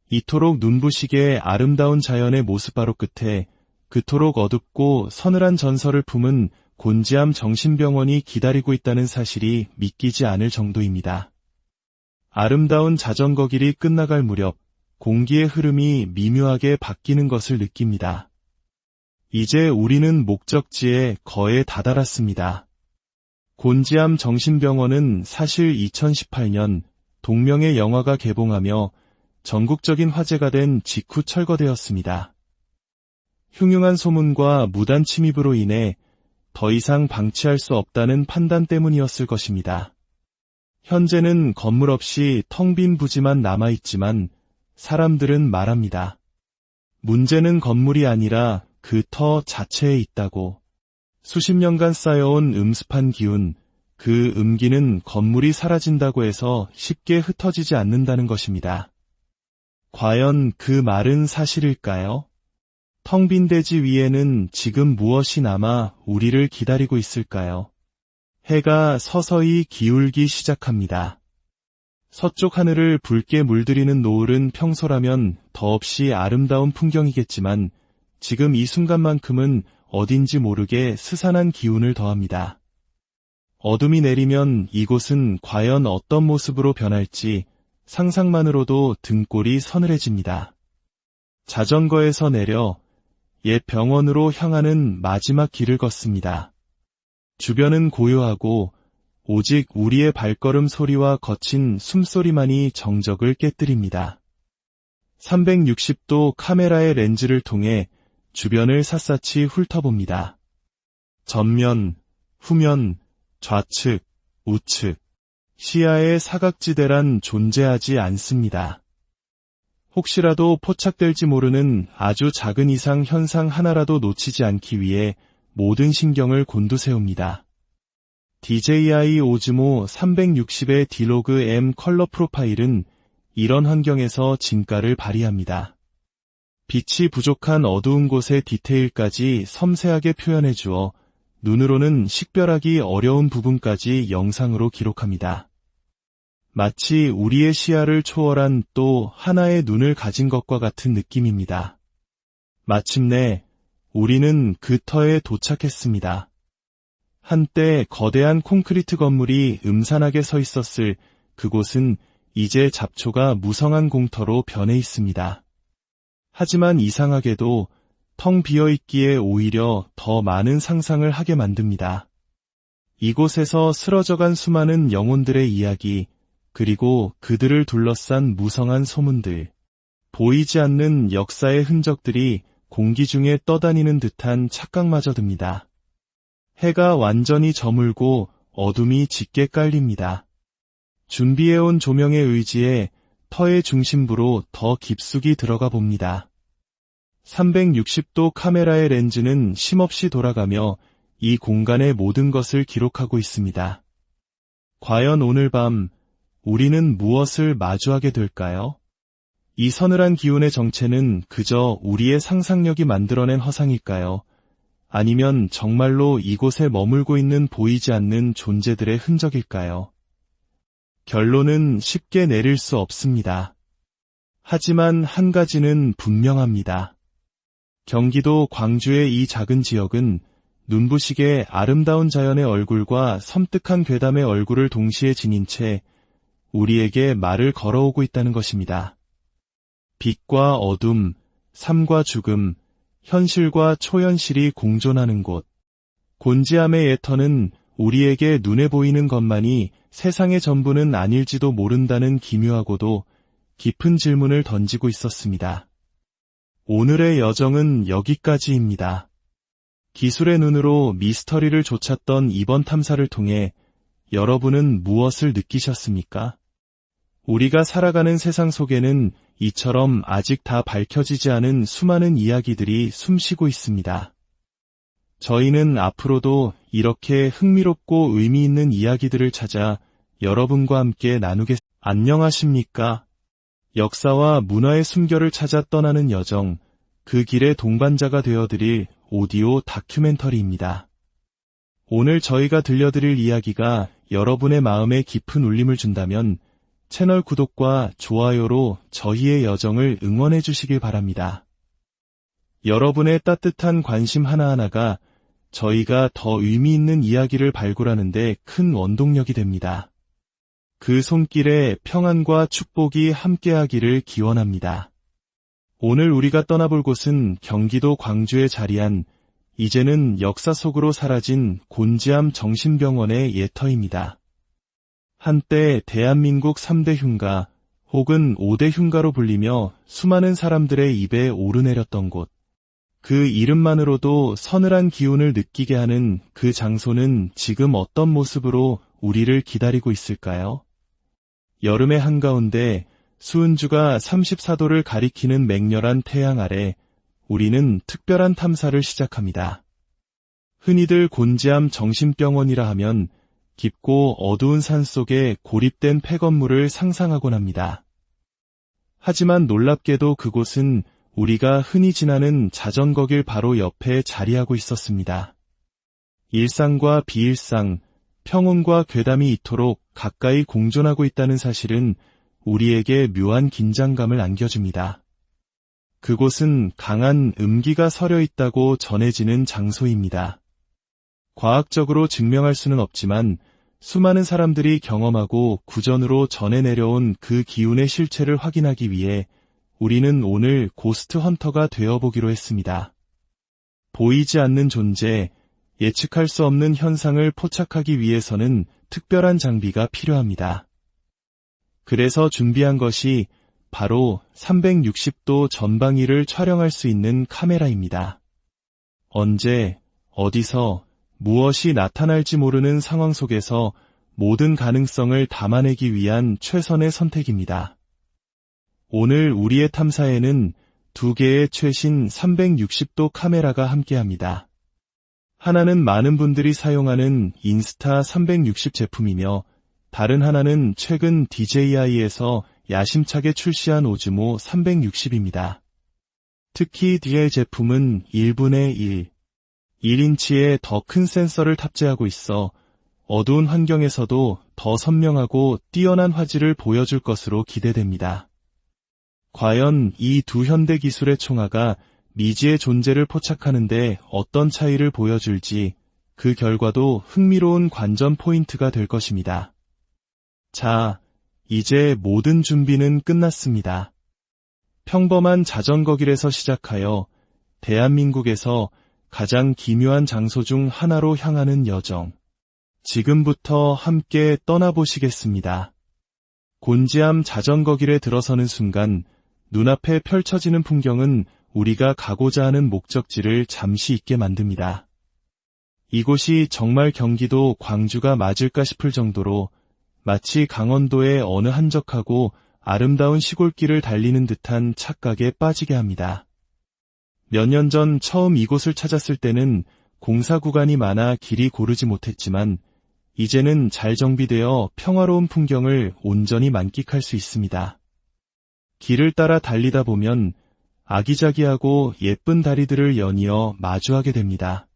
이토록 눈부시게 아름다운 자연의 모습바로 끝에 그토록 어둡고 서늘한 전설을 품은 곤지암 정신병원이 기다리고 있다는 사실이 믿기지 않을 정도입니다. 아름다운 자전거 길이 끝나갈 무렵 공기의 흐름이 미묘하게 바뀌는 것을 느낍니다. 이제 우리는 목적지에 거의 다다랐습니다. 곤지암 정신병원은 사실 2018년 동명의 영화가 개봉하며 전국적인 화제가 된 직후 철거되었습니다. 흉흉한 소문과 무단 침입으로 인해 더 이상 방치할 수 없다는 판단 때문이었을 것입니다. 현재는 건물 없이 텅 빈 부지만 남아있지만 사람들은 말합니다. 문제는 건물이 아니라 그 터 자체에 있다고. 수십 년간 쌓여온 음습한 기운, 그 음기는 건물이 사라진다고 해서 쉽게 흩어지지 않는다는 것입니다. 과연 그 말은 사실일까요? 텅 빈 대지 위에는 지금 무엇이 남아 우리를 기다리고 있을까요? 해가 서서히 기울기 시작합니다. 서쪽 하늘을 붉게 물들이는 노을은 평소라면 더없이 아름다운 풍경이겠지만 지금 이 순간만큼은 어딘지 모르게 스산한 기운을 더합니다. 어둠이 내리면 이곳은 과연 어떤 모습으로 변할지 상상만으로도 등골이 서늘해집니다. 자전거에서 내려 옛 병원으로 향하는 마지막 길을 걷습니다. 주변은 고요하고 오직 우리의 발걸음 소리와 거친 숨소리만이 정적을 깨뜨립니다. 360도 카메라의 렌즈를 통해 주변을 샅샅이 훑어봅니다. 전면, 후면, 좌측, 우측, 시야의 사각지대란 존재하지 않습니다. 혹시라도 포착될지 모르는 아주 작은 이상 현상 하나라도 놓치지 않기 위해 모든 신경을 곤두세웁니다. DJI 오즈모 360의 디로그 M 컬러 프로파일은 이런 환경에서 진가를 발휘합니다. 빛이 부족한 어두운 곳의 디테일까지 섬세하게 표현해 주어 눈으로는 식별하기 어려운 부분까지 영상으로 기록합니다. 마치 우리의 시야를 초월한 또 하나의 눈을 가진 것과 같은 느낌입니다. 마침내 우리는 그 터에 도착했습니다. 한때 거대한 콘크리트 건물이 음산하게 서 있었을 그곳은 이제 잡초가 무성한 공터로 변해 있습니다. 하지만 이상하게도 텅 비어 있기에 오히려 더 많은 상상을 하게 만듭니다. 이곳에서 쓰러져간 수많은 영혼들의 이야기, 그리고 그들을 둘러싼 무성한 소문들, 보이지 않는 역사의 흔적들이 공기 중에 떠다니는 듯한 착각마저 듭니다. 해가 완전히 저물고 어둠이 짙게 깔립니다. 준비해온 조명에 의지해 터의 중심부로 더 깊숙이 들어가 봅니다. 360도 카메라의 렌즈는 쉼없이 돌아가며 이 공간의 모든 것을 기록하고 있습니다. 과연 오늘 밤 우리는 무엇을 마주하게 될까요? 이 서늘한 기운의 정체는 그저 우리의 상상력이 만들어낸 허상일까요? 아니면 정말로 이곳에 머물고 있는 보이지 않는 존재들의 흔적일까요? 결론은 쉽게 내릴 수 없습니다. 하지만 한 가지는 분명합니다. 경기도 광주의 이 작은 지역은 눈부시게 아름다운 자연의 얼굴과 섬뜩한 괴담의 얼굴을 동시에 지닌 채 우리에게 말을 걸어오고 있다는 것입니다. 빛과 어둠, 삶과 죽음, 현실과 초현실이 공존하는 곳. 곤지암의 예터는 우리에게 눈에 보이는 것만이 세상의 전부는 아닐지도 모른다는 기묘하고도 깊은 질문을 던지고 있었습니다. 오늘의 여정은 여기까지입니다. 기술의 눈으로 미스터리를 좇았던 이번 탐사를 통해 여러분은 무엇을 느끼셨습니까? 우리가 살아가는 세상 속에는 이처럼 아직 다 밝혀지지 않은 수많은 이야기들이 숨쉬고 있습니다. 저희는 앞으로도 이렇게 흥미롭고 의미 있는 이야기들을 찾아 여러분과 함께 나누겠습니다. 안녕하십니까? 역사와 문화의 숨결을 찾아 떠나는 여정, 그 길의 동반자가 되어드릴 오디오 다큐멘터리입니다. 오늘 저희가 들려드릴 이야기가 여러분의 마음에 깊은 울림을 준다면 채널 구독과 좋아요로 저희의 여정을 응원해 주시길 바랍니다. 여러분의 따뜻한 관심 하나하나가 저희가 더 의미 있는 이야기를 발굴하는 데 큰 원동력이 됩니다. 그 손길에 평안과 축복이 함께하기를 기원합니다. 오늘 우리가 떠나볼 곳은 경기도 광주에 자리한 이제는 역사 속으로 사라진 곤지암 정신병원의 예터입니다. 한때 대한민국 3대 흉가 혹은 5대 흉가로 불리며 수많은 사람들의 입에 오르내렸던 곳. 그 이름만으로도 서늘한 기운을 느끼게 하는 그 장소는 지금 어떤 모습으로 우리를 기다리고 있을까요? 여름의 한가운데 수은주가 34도를 가리키는 맹렬한 태양 아래 우리는 특별한 탐사를 시작합니다. 흔히들 곤지암 정신병원이라 하면 깊고 어두운 산속에 고립된 폐건물을 상상하곤 합니다. 하지만 놀랍게도 그곳은 우리가 흔히 지나는 자전거길 바로 옆에 자리하고 있었습니다. 일상과 비일상, 평온과 괴담이 이토록 가까이 공존하고 있다는 사실은 우리에게 묘한 긴장감을 안겨줍니다. 그곳은 강한 음기가 서려 있다고 전해지는 장소입니다. 과학적으로 증명할 수는 없지만 수많은 사람들이 경험하고 구전으로 전해 내려온 그 기운의 실체를 확인하기 위해 우리는 오늘 고스트 헌터가 되어보기로 했습니다. 보이지 않는 존재, 예측할 수 없는 현상을 포착하기 위해서는 특별한 장비가 필요합니다. 그래서 준비한 것이 바로 360도 전방위를 촬영할 수 있는 카메라입니다. 언제, 어디서, 무엇이 나타날지 모르는 상황 속에서 모든 가능성을 담아내기 위한 최선의 선택입니다. 오늘 우리의 탐사에는 2개의 최신 360도 카메라가 함께합니다. 하나는 많은 분들이 사용하는 인스타 360 제품이며 다른 하나는 최근 DJI에서 야심차게 출시한 오즈모 360입니다. 특히 DJI 제품은 1분의 1, 1인치의 더 큰 센서를 탑재하고 있어 어두운 환경에서도 더 선명하고 뛰어난 화질을 보여줄 것으로 기대됩니다. 과연 이 두 현대 기술의 총화가 미지의 존재를 포착하는데 어떤 차이를 보여줄지 그 결과도 흥미로운 관전 포인트가 될 것입니다. 자, 이제 모든 준비는 끝났습니다. 평범한 자전거길에서 시작하여 대한민국에서 가장 기묘한 장소 중 하나로 향하는 여정. 지금부터 함께 떠나보시겠습니다. 곤지암 자전거길에 들어서는 순간 눈앞에 펼쳐지는 풍경은 우리가 가고자 하는 목적지를 잠시 잊게 만듭니다. 이곳이 정말 경기도 광주가 맞을까 싶을 정도로 마치 강원도의 어느 한적하고 아름다운 시골길을 달리는 듯한 착각에 빠지게 합니다. 몇 년 전 처음 이곳을 찾았을 때는 공사 구간이 많아 길이 고르지 못했지만 이제는 잘 정비되어 평화로운 풍경을 온전히 만끽할 수 있습니다. 길을 따라 달리다 보면 아기자기하고 예쁜 다리들을 연이어 마주하게 됩니다.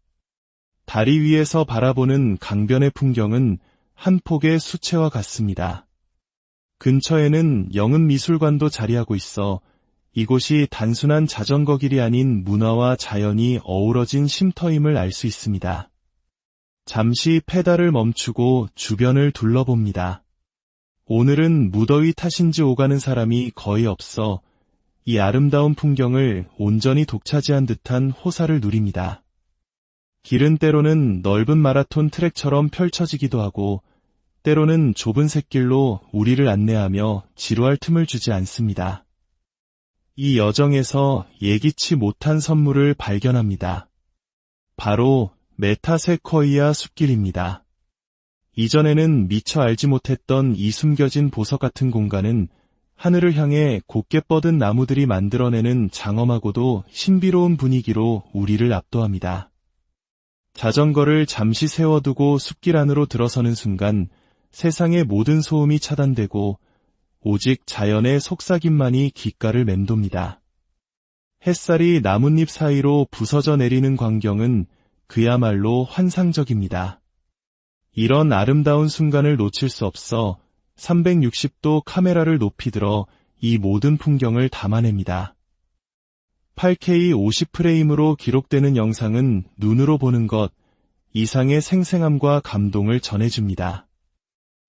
다리 위에서 바라보는 강변의 풍경은 한 폭의 수채화 같습니다. 근처에는 영흥미술관도 자리하고 있어 이곳이 단순한 자전거길이 아닌 문화와 자연이 어우러진 쉼터임을 알 수 있습니다. 잠시 페달을 멈추고 주변을 둘러봅니다. 오늘은 무더위 탓인지 오가는 사람이 거의 없어 이 아름다운 풍경을 온전히 독차지한 듯한 호사를 누립니다. 길은 때로는 넓은 마라톤 트랙처럼 펼쳐지기도 하고 때로는 좁은 샛길로 우리를 안내하며 지루할 틈을 주지 않습니다. 이 여정에서 예기치 못한 선물을 발견합니다. 바로 메타세쿼이아 숲길입니다. 이전에는 미처 알지 못했던 이 숨겨진 보석 같은 공간은 하늘을 향해 곧게 뻗은 나무들이 만들어내는 장엄하고도 신비로운 분위기로 우리를 압도합니다. 자전거를 잠시 세워두고 숲길 안으로 들어서는 순간 세상의 모든 소음이 차단되고 오직 자연의 속삭임만이 귓가를 맴돕니다. 햇살이 나뭇잎 사이로 부서져 내리는 광경은 그야말로 환상적입니다. 이런 아름다운 순간을 놓칠 수 없어 360도 카메라를 높이 들어 이 모든 풍경을 담아냅니다. 8K 50프레임으로 기록되는 영상은 눈으로 보는 것 이상의 생생함과 감동을 전해줍니다.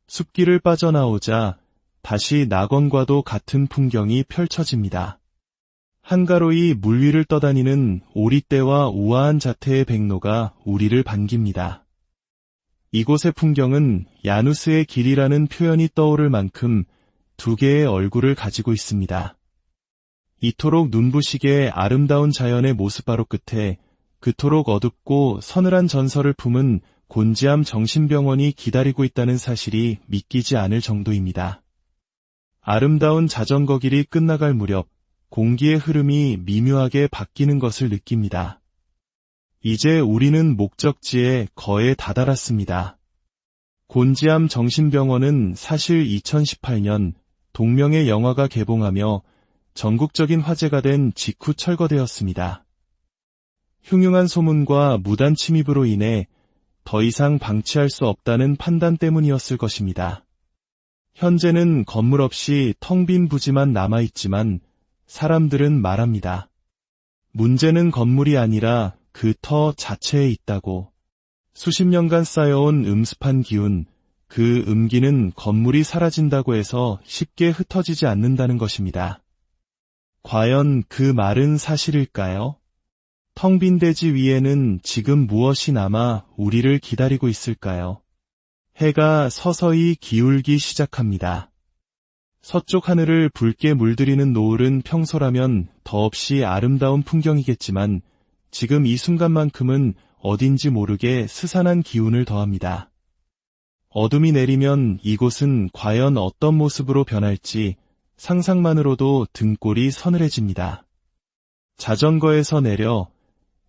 숲길을 빠져나오자 다시 낙원과도 같은 풍경이 펼쳐집니다. 한가로이 물 위를 떠다니는 오리떼와 우아한 자태의 백로가 우리를 반깁니다. 이곳의 풍경은 야누스의 길이라는 표현이 떠오를 만큼 두 개의 얼굴을 가지고 있습니다. 이토록 눈부시게 아름다운 자연의 모습바로 끝에 그토록 어둡고 서늘한 전설을 품은 곤지암 정신병원이 기다리고 있다는 사실이 믿기지 않을 정도입니다. 아름다운 자전거길이 끝나갈 무렵 공기의 흐름이 미묘하게 바뀌는 것을 느낍니다. 이제 우리는 목적지에 거의 다다랐습니다. 곤지암 정신병원은 사실 2018년 동명의 영화가 개봉하며 전국적인 화제가 된 직후 철거되었습니다. 흉흉한 소문과 무단 침입으로 인해 더 이상 방치할 수 없다는 판단 때문이었을 것입니다. 현재는 건물 없이 텅 빈 부지만 남아있지만 사람들은 말합니다. 문제는 건물이 아니라 그 터 자체에 있다고. 수십 년간 쌓여온 음습한 기운, 그 음기는 건물이 사라진다고 해서 쉽게 흩어지지 않는다는 것입니다. 과연 그 말은 사실일까요? 텅 빈 대지 위에는 지금 무엇이 남아 우리를 기다리고 있을까요? 해가 서서히 기울기 시작합니다. 서쪽 하늘을 붉게 물들이는 노을은 평소라면 더없이 아름다운 풍경이겠지만 지금 이 순간만큼은 어딘지 모르게 스산한 기운을 더합니다. 어둠이 내리면 이곳은 과연 어떤 모습으로 변할지 상상만으로도 등골이 서늘해집니다. 자전거에서 내려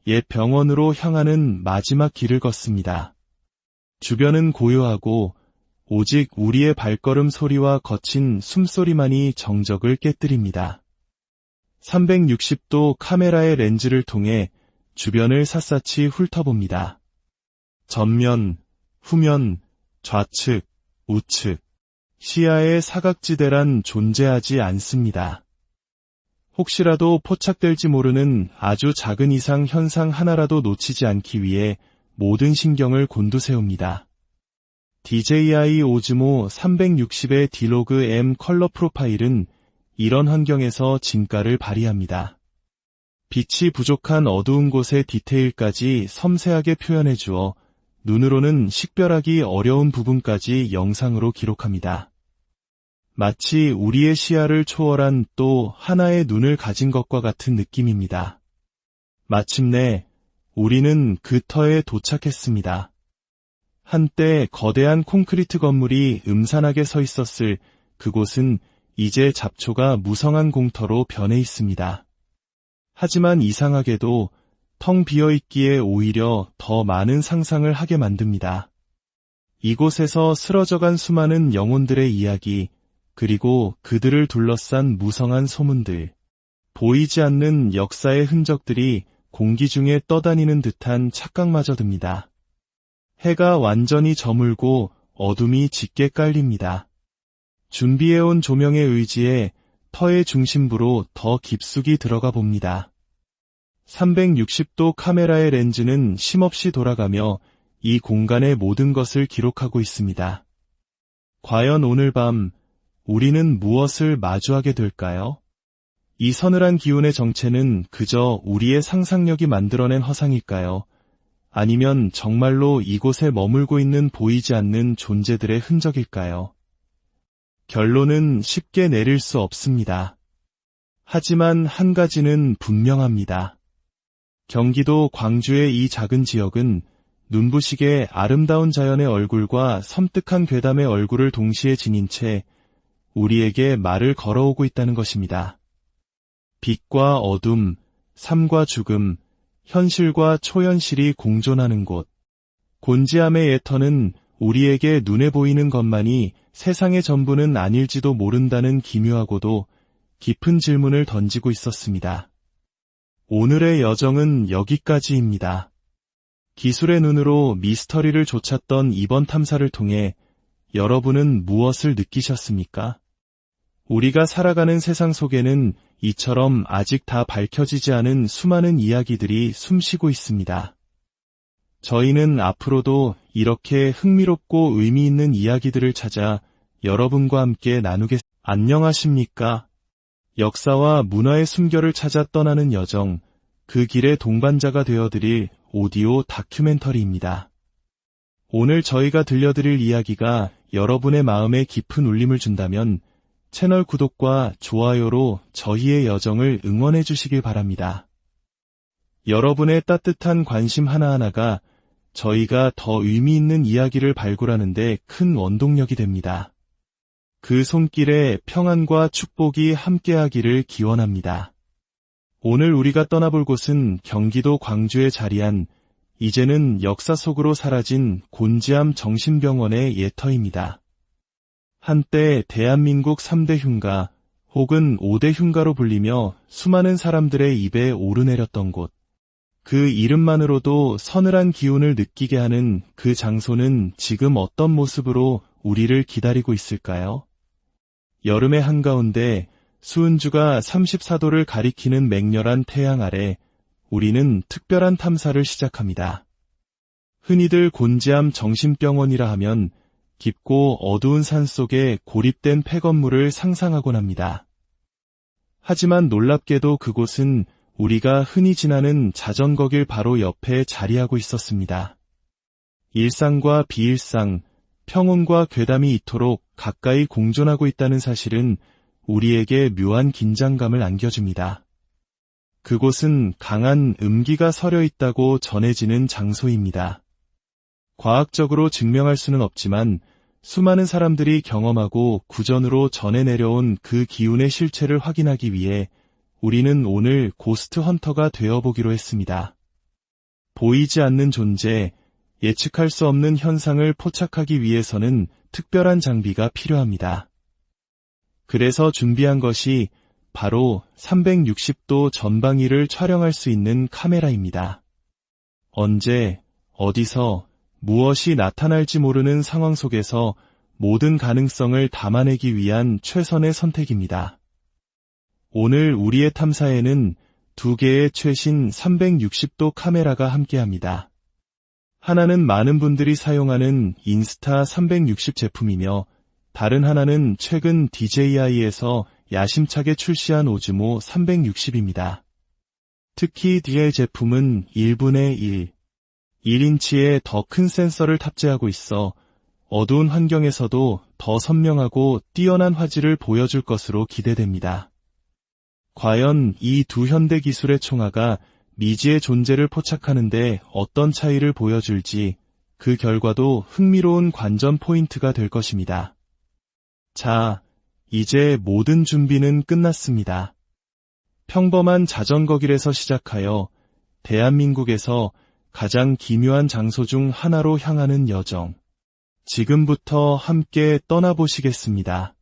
옛 병원으로 향하는 마지막 길을 걷습니다. 주변은 고요하고 오직 우리의 발걸음 소리와 거친 숨소리만이 정적을 깨뜨립니다. 360도 카메라의 렌즈를 통해 주변을 샅샅이 훑어봅니다. 전면, 후면, 좌측, 우측, 시야의 사각지대란 존재하지 않습니다. 혹시라도 포착될지 모르는 아주 작은 이상 현상 하나라도 놓치지 않기 위해 모든 신경을 곤두세웁니다. DJI 오즈모 360의 D-Log M 컬러 프로파일은 이런 환경에서 진가를 발휘합니다. 빛이 부족한 어두운 곳의 디테일까지 섬세하게 표현해 주어 눈으로는 식별하기 어려운 부분까지 영상으로 기록합니다. 마치 우리의 시야를 초월한 또 하나의 눈을 가진 것과 같은 느낌입니다. 마침내 우리는 그 터에 도착했습니다. 한때 거대한 콘크리트 건물이 음산하게 서 있었을 그곳은 이제 잡초가 무성한 공터로 변해 있습니다. 하지만 이상하게도 텅 비어있기에 오히려 더 많은 상상을 하게 만듭니다. 이곳에서 쓰러져간 수많은 영혼들의 이야기, 그리고 그들을 둘러싼 무성한 소문들, 보이지 않는 역사의 흔적들이 공기 중에 떠다니는 듯한 착각마저 듭니다. 해가 완전히 저물고 어둠이 짙게 깔립니다. 준비해온 조명에 의지해 터의 중심부로 더 깊숙이 들어가 봅니다. 360도 카메라의 렌즈는 쉼없이 돌아가며 이 공간의 모든 것을 기록하고 있습니다. 과연 오늘 밤 우리는 무엇을 마주하게 될까요? 이 서늘한 기운의 정체는 그저 우리의 상상력이 만들어낸 허상일까요? 아니면 정말로 이곳에 머물고 있는 보이지 않는 존재들의 흔적일까요? 결론은 쉽게 내릴 수 없습니다. 하지만 한 가지는 분명합니다. 경기도 광주의 이 작은 지역은 눈부시게 아름다운 자연의 얼굴과 섬뜩한 괴담의 얼굴을 동시에 지닌 채 우리에게 말을 걸어오고 있다는 것입니다. 빛과 어둠, 삶과 죽음, 현실과 초현실이 공존하는 곳. 곤지암의 예터는 우리에게 눈에 보이는 것만이 세상의 전부는 아닐지도 모른다는 기묘하고도 깊은 질문을 던지고 있었습니다. 오늘의 여정은 여기까지입니다. 기술의 눈으로 미스터리를 좇았던 이번 탐사를 통해 여러분은 무엇을 느끼셨습니까? 우리가 살아가는 세상 속에는 이처럼 아직 다 밝혀지지 않은 수많은 이야기들이 숨쉬고 있습니다. 저희는 앞으로도 이렇게 흥미롭고 의미 있는 이야기들을 찾아 여러분과 함께 나누겠습니다. 안녕하십니까? 역사와 문화의 숨결을 찾아 떠나는 여정, 그 길의 동반자가 되어드릴 오디오 다큐멘터리입니다. 오늘 저희가 들려드릴 이야기가 여러분의 마음에 깊은 울림을 준다면 채널 구독과 좋아요로 저희의 여정을 응원해 주시길 바랍니다. 여러분의 따뜻한 관심 하나하나가 저희가 더 의미 있는 이야기를 발굴하는 데 큰 원동력이 됩니다. 그 손길에 평안과 축복이 함께하기를 기원합니다. 오늘 우리가 떠나볼 곳은 경기도 광주에 자리한 이제는 역사 속으로 사라진 곤지암 정신병원의 예터입니다. 한때 대한민국 3대 흉가 혹은 5대 흉가로 불리며 수많은 사람들의 입에 오르내렸던 곳. 그 이름만으로도 서늘한 기운을 느끼게 하는 그 장소는 지금 어떤 모습으로 우리를 기다리고 있을까요? 여름의 한가운데 수은주가 34도를 가리키는 맹렬한 태양 아래 우리는 특별한 탐사를 시작합니다. 흔히들 곤지암 정신병원이라 하면 깊고 어두운 산 속에 고립된 폐건물을 상상하곤 합니다. 하지만 놀랍게도 그곳은 우리가 흔히 지나는 자전거길 바로 옆에 자리하고 있었습니다. 일상과 비일상, 평온과 괴담이 이토록 가까이 공존하고 있다는 사실은 우리에게 묘한 긴장감을 안겨줍니다. 그곳은 강한 음기가 서려 있다고 전해지는 장소입니다. 과학적으로 증명할 수는 없지만 수많은 사람들이 경험하고 구전으로 전해 내려온 그 기운의 실체를 확인하기 위해 우리는 오늘 고스트 헌터가 되어보기로 했습니다. 보이지 않는 존재, 예측할 수 없는 현상을 포착하기 위해서는 특별한 장비가 필요합니다. 그래서 준비한 것이 바로 360도 전방위를 촬영할 수 있는 카메라입니다. 언제, 어디서, 무엇이 나타날지 모르는 상황 속에서 모든 가능성을 담아내기 위한 최선의 선택입니다. 오늘 우리의 탐사에는 두 개의 최신 360도 카메라가 함께합니다. 하나는 많은 분들이 사용하는 인스타 360 제품이며 다른 하나는 최근 DJI에서 야심차게 출시한 오즈모 360입니다. 특히 DJI 제품은 1분의 1, 1인치의 더 큰 센서를 탑재하고 있어 어두운 환경에서도 더 선명하고 뛰어난 화질을 보여줄 것으로 기대됩니다. 과연 이 두 현대 기술의 총화가 미지의 존재를 포착하는데 어떤 차이를 보여줄지 그 결과도 흥미로운 관전 포인트가 될 것입니다. 자, 이제 모든 준비는 끝났습니다. 평범한 자전거 길에서 시작하여 대한민국에서 가장 기묘한 장소 중 하나로 향하는 여정. 지금부터 함께 떠나보시겠습니다.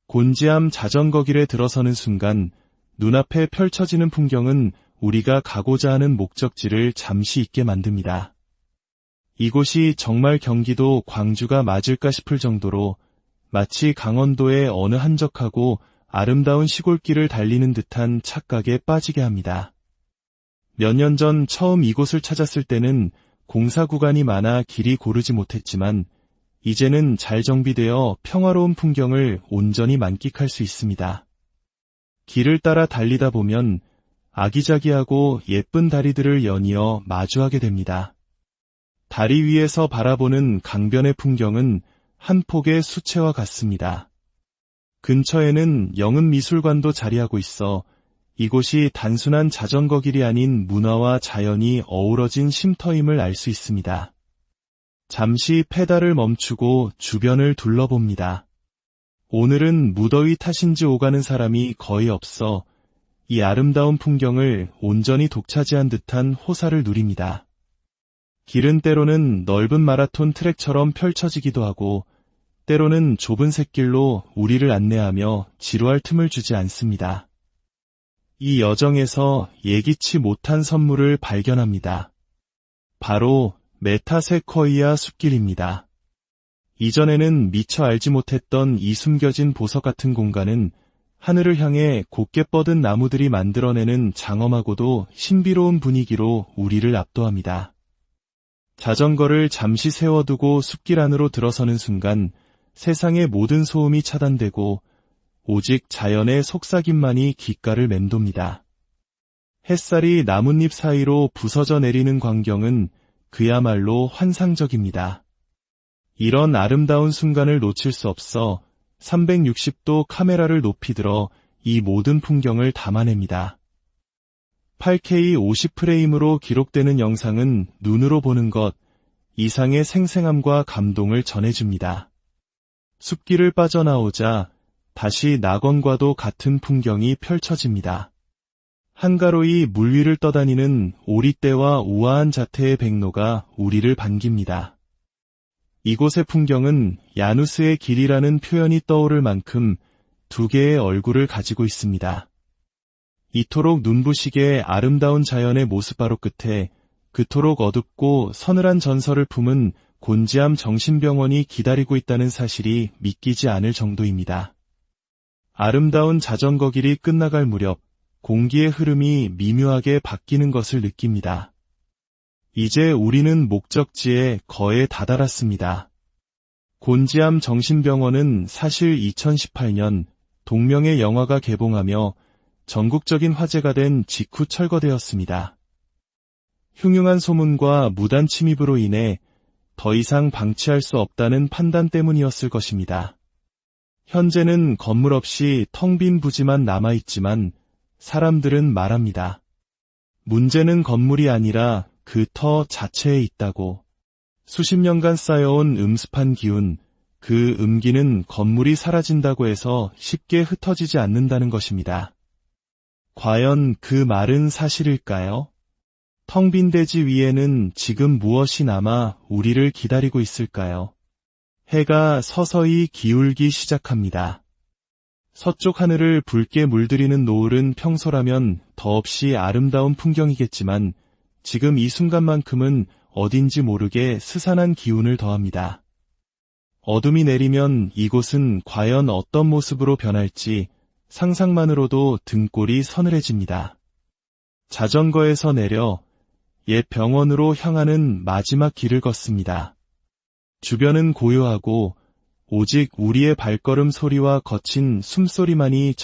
곤지암 자전거 길에 들어서는 순간 눈앞에 펼쳐지는 풍경은 우리가 가고자 하는 목적지를 잠시 잊게 만듭니다. 이곳이 정말 경기도 광주가 맞을까 싶을 정도로 마치 강원도의 어느 한적하고 아름다운 시골길을 달리는 듯한 착각에 빠지게 합니다. 몇 년 전 처음 이곳을 찾았을 때는 공사 구간이 많아 길이 고르지 못했지만 이제는 잘 정비되어 평화로운 풍경을 온전히 만끽할 수 있습니다. 길을 따라 달리다 보면 아기자기하고 예쁜 다리들을 연이어 마주하게 됩니다. 다리 위에서 바라보는 강변의 풍경은 한 폭의 수채화 같습니다. 근처에는 영흥미술관도 자리하고 있어 이곳이 단순한 자전거 길이 아닌 문화와 자연이 어우러진 쉼터임을 알 수 있습니다. 잠시 페달을 멈추고 주변을 둘러봅니다. 오늘은 무더위 탓인지 오가는 사람이 거의 없어 이 아름다운 풍경을 온전히 독차지한 듯한 호사를 누립니다. 길은 때로는 넓은 마라톤 트랙처럼 펼쳐지기도 하고 때로는 좁은 샛길로 우리를 안내하며 지루할 틈을 주지 않습니다. 이 여정에서 예기치 못한 선물을 발견합니다. 바로 메타세쿼이아 숲길입니다. 이전에는 미처 알지 못했던 이 숨겨진 보석 같은 공간은 하늘을 향해 곱게 뻗은 나무들이 만들어내는 장엄하고도 신비로운 분위기로 우리를 압도합니다. 자전거를 잠시 세워두고 숲길 안으로 들어서는 순간 세상의 모든 소음이 차단되고 오직 자연의 속삭임만이 귓가를 맴돕니다. 햇살이 나뭇잎 사이로 부서져 내리는 광경은 그야말로 환상적입니다. 이런 아름다운 순간을 놓칠 수 없어 360도 카메라를 높이 들어 이 모든 풍경을 담아냅니다. 8K 50프레임으로 기록되는 영상은 눈으로 보는 것 이상의 생생함과 감동을 전해줍니다. 숲길을 빠져나오자 다시 낙원과도 같은 풍경이 펼쳐집니다. 한가로이 물 위를 떠다니는 오리떼와 우아한 자태의 백로가 우리를 반깁니다. 이곳의 풍경은 야누스의 길이라는 표현이 떠오를 만큼 두 개의 얼굴을 가지고 있습니다. 이토록 눈부시게 아름다운 자연의 모습바로 끝에 그토록 어둡고 서늘한 전설을 품은 곤지암 정신병원이 기다리고 있다는 사실이 믿기지 않을 정도입니다. 아름다운 자전거 길이 끝나갈 무렵 공기의 흐름이 미묘하게 바뀌는 것을 느낍니다. 이제 우리는 목적지에 거의 다다랐습니다. 곤지암 정신병원은 사실 2018년 동명의 영화가 개봉하며 전국적인 화제가 된 직후 철거되었습니다. 흉흉한 소문과 무단 침입으로 인해 더 이상 방치할 수 없다는 판단 때문이었을 것입니다. 현재는 건물 없이 텅 빈 부지만 남아있지만 사람들은 말합니다. 문제는 건물이 아니라 그 터 자체에 있다고. 수십 년간 쌓여온 음습한 기운, 그 음기는 건물이 사라진다고 해서 쉽게 흩어지지 않는다는 것입니다. 과연 그 말은 사실일까요? 텅 빈 대지 위에는 지금 무엇이 남아 우리를 기다리고 있을까요? 해가 서서히 기울기 시작합니다. 서쪽 하늘을 붉게 물들이는 노을은 평소라면 더없이 아름다운 풍경이겠지만 지금 이 순간만큼은 어딘지 모르게 스산한 기운을 더합니다. 어둠이 내리면 이곳은 과연 어떤 모습으로 변할지 상상만으로도 등골이 서늘해집니다. 자전거에서 내려 옛 병원으로 향하는 마지막 길을 걷습니다. 주변은 고요하고 오직 우리의 발걸음 소리와 거친 숨소리만이